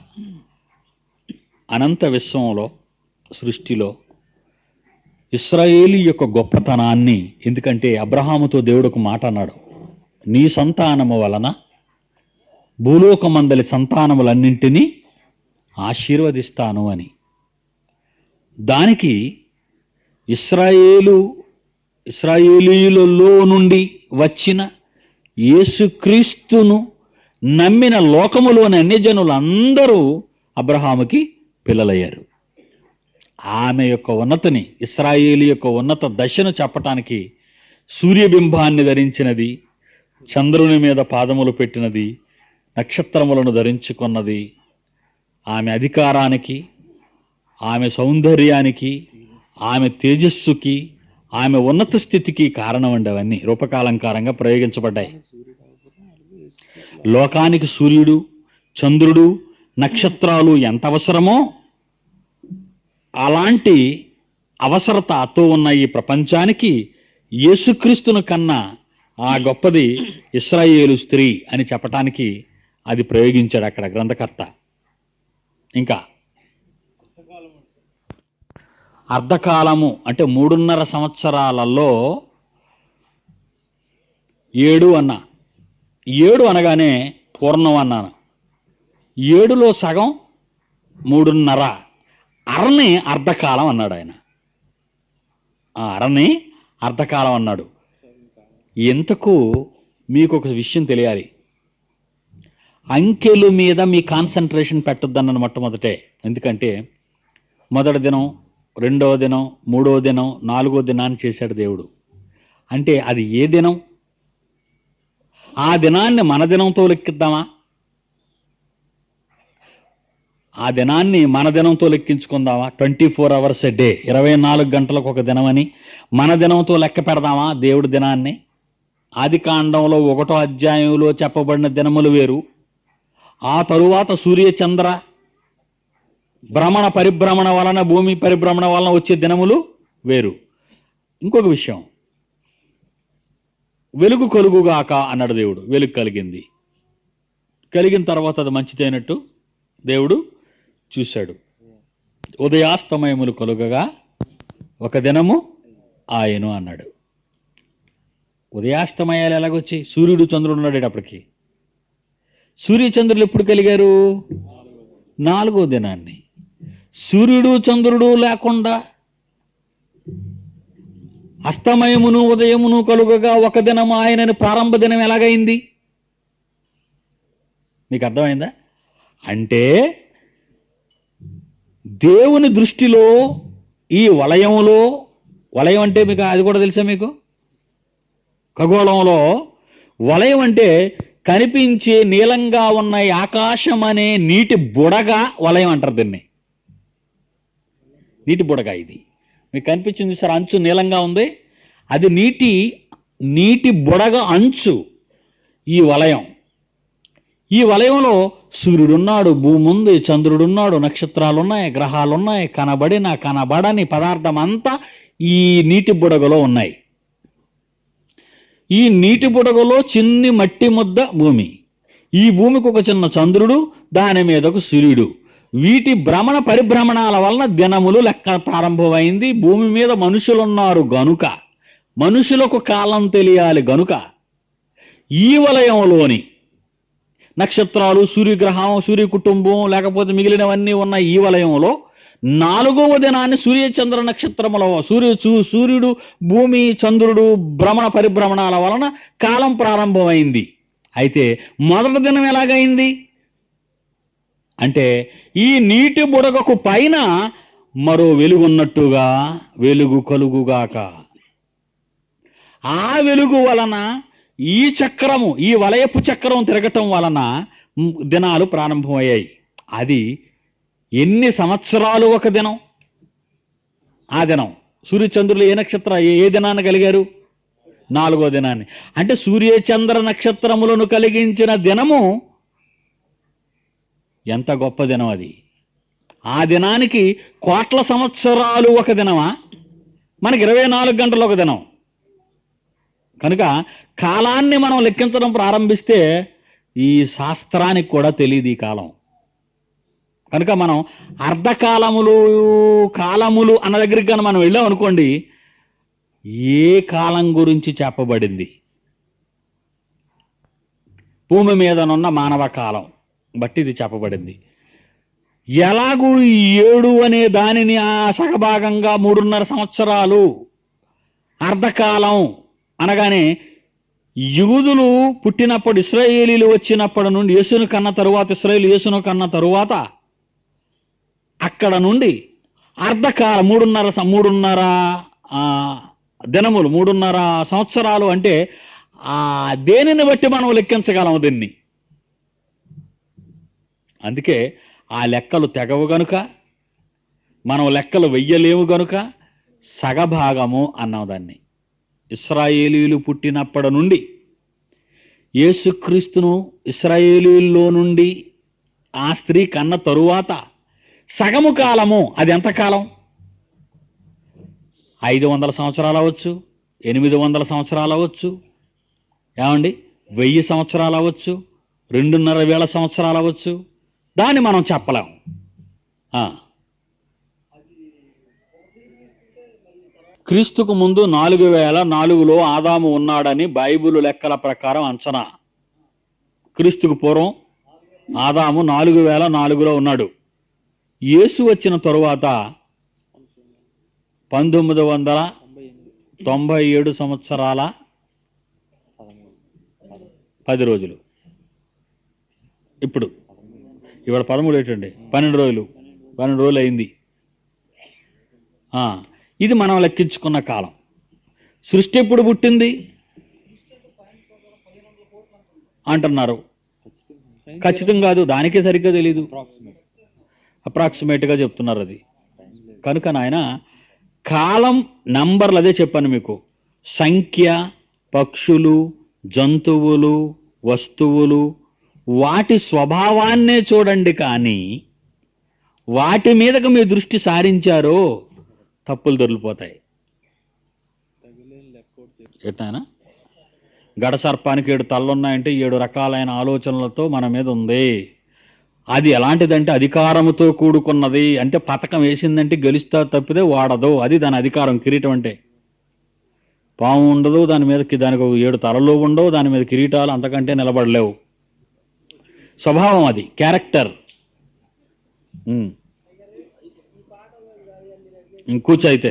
అనంత విశ్వంలో, సృష్టిలో ఇశ్రాయేలు యొక్క గొప్పతనాన్ని, ఎందుకంటే అబ్రహాముతో దేవుడు ఒక మాట అన్నాడు, నీ సంతానము వలన భూలోకమందలి సంతానములన్నింటినీ ఆశీర్వదిస్తాను అని. దానికి ఇశ్రాయేలీయులలో నుండి వచ్చిన యేసుక్రీస్తును నమ్మిన లోకములోని అన్యజనులందరూ అబ్రహాముకి పిల్లలయ్యారు. ఆమె యొక్క ఉన్నతిని, ఇశ్రాయేలు యొక్క ఉన్నత దశను చెప్పటానికి సూర్యబింబాన్ని ధరించినది, చంద్రుని మీద పాదములు పెట్టినది, నక్షత్రములను ధరించుకున్నది, ఆమె అధికారానికి, ఆమె సౌందర్యానికి, ఆమె తేజస్సుకి, ఆమె ఉన్నత స్థితికి కారణం అండి. అవన్నీ రూపకాలంకారంగా ప్రయోగించబడ్డాయి. లోకానికి సూర్యుడు, చంద్రుడు, నక్షత్రాలు ఎంత అవసరమో అలాంటి అవసరతతో ఉన్న ఈ ప్రపంచానికి యేసుక్రీస్తును కన్నా ఆ గొప్పది ఇశ్రాయేలు స్త్రీ అని చెప్పటానికి అది ప్రయోగించాడు అక్కడ గ్రంథకర్త. ఇంకా అర్ధకాలము అంటే 3.5 సంవత్సరాలలో 7 అన్నా. 7 అనగానే పూర్ణం అన్నాను. 7లో సగం 3.5. అరని అర్ధకాలం అన్నాడు ఆయన. ఆ అరని అర్ధకాలం అన్నాడు. ఎంతకు మీకు ఒక విషయం తెలియాలి. అంకెలు మీద మీ కాన్సన్ట్రేషన్ పెట్టొద్దన్నాను మొట్టమొదటే. ఎందుకంటే మొదటి దినం, రెండవ దినం, మూడవ దినం, నాలుగో దినాన్ని చేశాడు దేవుడు. అంటే అది ఏ దినం? ఆ దినాన్ని మన దినంతో లెక్కిద్దామా? ఆ దినాన్ని మన దినంతో లెక్కించుకుందామా? 24 hours a day, 24 గంటలకు ఒక దినమని మన దినంతో లెక్క పెడదామా దేవుడి దినాన్ని? ఆది కాండంలో 1వ అధ్యాయంలో చెప్పబడిన దినములు వేరు. ఆ తరువాత సూర్య చంద్ర భ్రమణ పరిభ్రమణ వలన, భూమి పరిభ్రమణ వలన వచ్చే దినములు వేరు. ఇంకొక విషయం, వెలుగు కలుగుగాక అన్నాడు దేవుడు. వెలుగు కలిగింది. కలిగిన తర్వాత అది మంచిదైనట్టు దేవుడు చూశాడు. ఉదయాస్తమయములు కలుగగా ఒక దినము ఆయను అన్నాడు. ఉదయాస్తమయాలు ఎలాగొచ్చి? సూర్యుడు చంద్రుడు ఉన్నాడు అప్పటికి. సూర్యచంద్రులు ఎప్పుడు కలిగారు? 4వ దినాన్ని. సూర్యుడు చంద్రుడు లేకుండా అస్తమయమును ఉదయమును కలుగగా ఒక దినము ఆయనని ప్రారంభ దినం ఎలాగైంది? మీకు అర్థమైందా? అంటే దేవుని దృష్టిలో ఈ వలయంలో, వలయం అంటే మీకు అది కూడా తెలుసా మీకు? ఖగోళంలో వలయం అంటే కనిపించే నీలంగా ఉన్న ఆకాశం అనే నీటి బుడగ వలయం అంటారు దీన్ని. నీటి బుడగ ఇది మీకు కనిపించింది సార్, అంచు నీలంగా ఉంది, అది నీటి బుడగ అంచు ఈ వలయం. ఈ వలయంలో సూర్యుడున్నాడు, భూమి ఉంది, చంద్రుడున్నాడు, నక్షత్రాలున్నాయి, గ్రహాలున్నాయి, కనబడిన కనబడని పదార్థం అంతా ఈ నీటి బుడగలో ఉన్నాయి. ఈ నీటి బుడగలో చిన్ని మట్టి ముద్ద భూమి. ఈ భూమికి ఒక చిన్న చంద్రుడు, దాని మీదకు సూర్యుడు. వీటి భ్రమణ పరిభ్రమణాల వలన దినములు లెక్క ప్రారంభమైంది. భూమి మీద మనుషులున్నారు గనుక, మనుషులకు కాలం తెలియాలి గనుక ఈ వలయంలోని నక్షత్రాలు, సూర్యగ్రహం, సూర్య కుటుంబం, లేకపోతే మిగిలినవన్నీ ఉన్న ఈ వలయంలో 4వ దినాన్ని సూర్యచంద్ర నక్షత్రముల సూర్యుడు, భూమి, చంద్రుడు భ్రమణ పరిభ్రమణాల వలన కాలం ప్రారంభమైంది. అయితే మొదటి దినం ఎలాగైంది అంటే ఈ నీటి బుడగకు పైన మరో వెలుగున్నట్టుగా వెలుగు కలుగుగాక. ఆ వెలుగు వలన ఈ చక్రము, ఈ వలయపు చక్రం తిరగటం వలన దినాలు ప్రారంభమయ్యాయి. అది ఎన్ని సంవత్సరాలు ఒక దినం? ఆ దినం సూర్యచంద్రులు ఏ ఏ దినాన్ని కలిగారు? 4వ దినాన్ని. అంటే సూర్యచంద్ర నక్షత్రములను కలిగించిన దినము ఎంత గొప్ప దినం అది. ఆ దినానికి కోట్ల సంవత్సరాలు ఒక దినమా? మనకి 24 గంటలు ఒక దినం. కనుక కాలాన్ని మనం లెక్కించడం ప్రారంభిస్తే ఈ శాస్త్రానికి కూడా తెలియదు ఈ కాలం. కనుక మనం కాలములు అన్న దగ్గరికి కానీ మనం వెళ్ళాం అనుకోండి, ఏ కాలం గురించి చెప్పబడింది? భూమి మీదనున్న మానవ కాలం బట్టి ఇది చెప్పబడింది. ఎలాగూ ఈ 7 అనే దానిని ఆ సగభాగంగా 3.5 సంవత్సరాలు అర్ధకాలం అనగానే యూదులు పుట్టినప్పుడు, ఇశ్రాయేలీలు వచ్చినప్పటి నుండి, యేసును కన్న తరువాత, ఇశ్రాయేలు యేసును కన్న తరువాత అక్కడ నుండి అర్ధకాలం 3.5 దినములు, 3.5 సంవత్సరాలు అంటే ఆ దేనిని బట్టి మనం లెక్కించగలం దీన్ని. అందుకే ఆ లెక్కలు తెగవు గనుక, మనం లెక్కలు వెయ్యలేము గనుక సగభాగము అన్నాం దాన్ని. ఇశ్రాయేలీలు పుట్టినప్పటి నుండి యేసుక్రీస్తును ఇశ్రాయేలీల్లో నుండి ఆ స్త్రీ కన్న తరువాత సగము కాలము. అది ఎంత కాలం? 500 సంవత్సరాలు అవ్వచ్చు, 800 సంవత్సరాలు అవ్వచ్చు, ఏమండి 1000 సంవత్సరాలు అవ్వచ్చు, 2,500 సంవత్సరాలు అవ్వచ్చు. దాన్ని మనం చెప్పలేం. క్రీస్తుకు ముందు 4004లో ఆదాము ఉన్నాడని బైబిలు లెక్కల ప్రకారం అంచనా. క్రీస్తుకు పూర్వం ఆదాము 4004లో ఉన్నాడు. యేసు వచ్చిన తరువాత 1997 సంవత్సరాల 10 రోజులు. ఇప్పుడు ఇవాళ 13 ఏంటండి, 12 రోజులు, 12 రోజులు అయింది. ఇది మనం లెక్కించుకున్న కాలం. సృష్టి ఎప్పుడు పుట్టింది అంటున్నారు. ఖచ్చితం కాదు, దానికే సరిగ్గా తెలీదు, అప్రాక్సిమేట్గా చెప్తున్నారు అది. కనుక నాయన కాలం నంబర్లు అదే చెప్పాను మీకు. సంఖ్య, పక్షులు, జంతువులు, వస్తువులు, వాటి స్వభావాన్నే చూడండి. కానీ వాటి మీదకు మీ దృష్టి సారించారో తప్పులు దొరికిపోతాయి. ఎట్లయినా గడ సర్పానికి 7 తలలున్నాయంటే 7 రకాలైన ఆలోచనలతో మన మీద ఉంది. అది ఎలాంటిదంటే అధికారముతో కూడుకున్నది. అంటే పథకం వేసిందంటే గెలుస్తా తప్పితే వాడదు. అది దాని అధికారం. కిరీటం అంటే పాము ఉండదు, దానికి 7 తలలు ఉండవు, దాని మీద కిరీటాలు అంతకంటే నిలబడలేవు. స్వభావం అది, క్యారెక్టర్. కూర్చైతే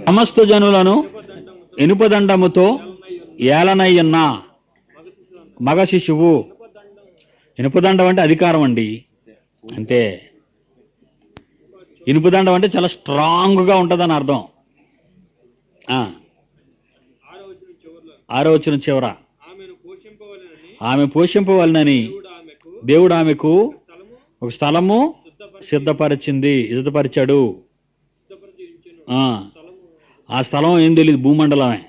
సమస్త జనులను ఇనుపదండముతో ఏలనయ్యన్న మగ శిశువు. ఇనుపదండం అంటే అధికారం అండి. అంతే. ఇనుపదండం అంటే చాలా స్ట్రాంగ్గా ఉంటుందని అర్థం. 6వ వచనం చివర ఆమె పోషింపవలనని దేవుడు ఆమెకు ఒక స్థలము సిద్ధపరిచాడు. ఆ స్థలం ఏం తెలియదు, భూమండలమే.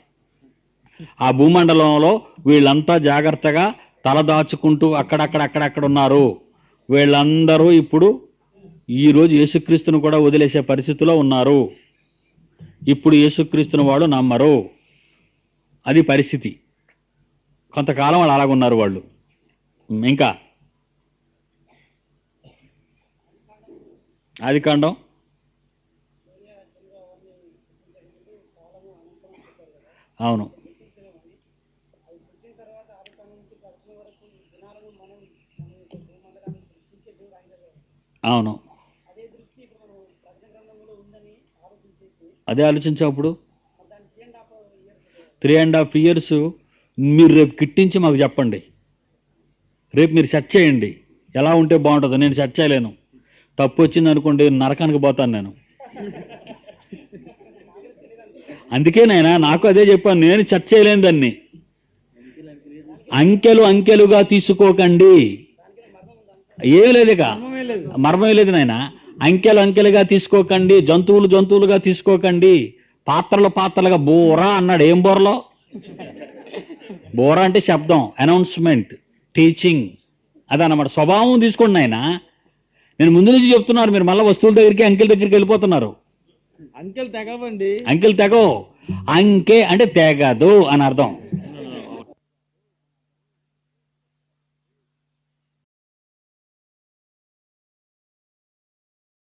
ఆ భూమండలంలో వీళ్ళంతా జాగ్రత్తగా తలదాచుకుంటూ అక్కడక్కడ ఉన్నారు. వీళ్ళందరూ ఇప్పుడు ఈరోజు యేసుక్రీస్తును కూడా వదిలేసే పరిస్థితిలో ఉన్నారు. ఇప్పుడు యేసుక్రీస్తును వాడు నమ్మరు. అది పరిస్థితి. కొంతకాలం వాళ్ళు అలాగున్నారు వాళ్ళు. ఇంకా ఆదికాండం అవును అవును అదే ఆలోచించావు. 3.5 years మీరు రేపు కిట్టించి మాకు చెప్పండి. రేపు మీరు సెట్ చేయండి ఎలా ఉంటే బాగుంటుందో. నేను సెట్ చేయలేను. తప్పు వచ్చింది అనుకోండి, నరకానికి పోతాను నేను. అందుకేనైనా నాకు అదే చెప్పాను, నేను సెట్ చేయలేను దాన్ని. అంకెలుగా తీసుకోకండి. ఏమి లేదు, ఇక మర్మం లేదు నాయన. అంకెలుగా తీసుకోకండి, జంతువులుగా తీసుకోకండి, పాత్రలుగా. బోరా అన్నాడు. ఏం బోరలో? బోరా అంటే శబ్దం, అనౌన్స్మెంట్, టీచింగ్, అదన్నమాట. స్వభావం తీసుకోండి ఆయన. నేను ముందు నుంచి చెప్తున్నారు, మీరు మళ్ళీ వస్తువుల దగ్గరికి అంకెల దగ్గరికి వెళ్ళిపోతున్నారు. అంకెలు తెగవండి. అంకెలు తెగవు. అంకె అంటే తెగదు అని అర్థం.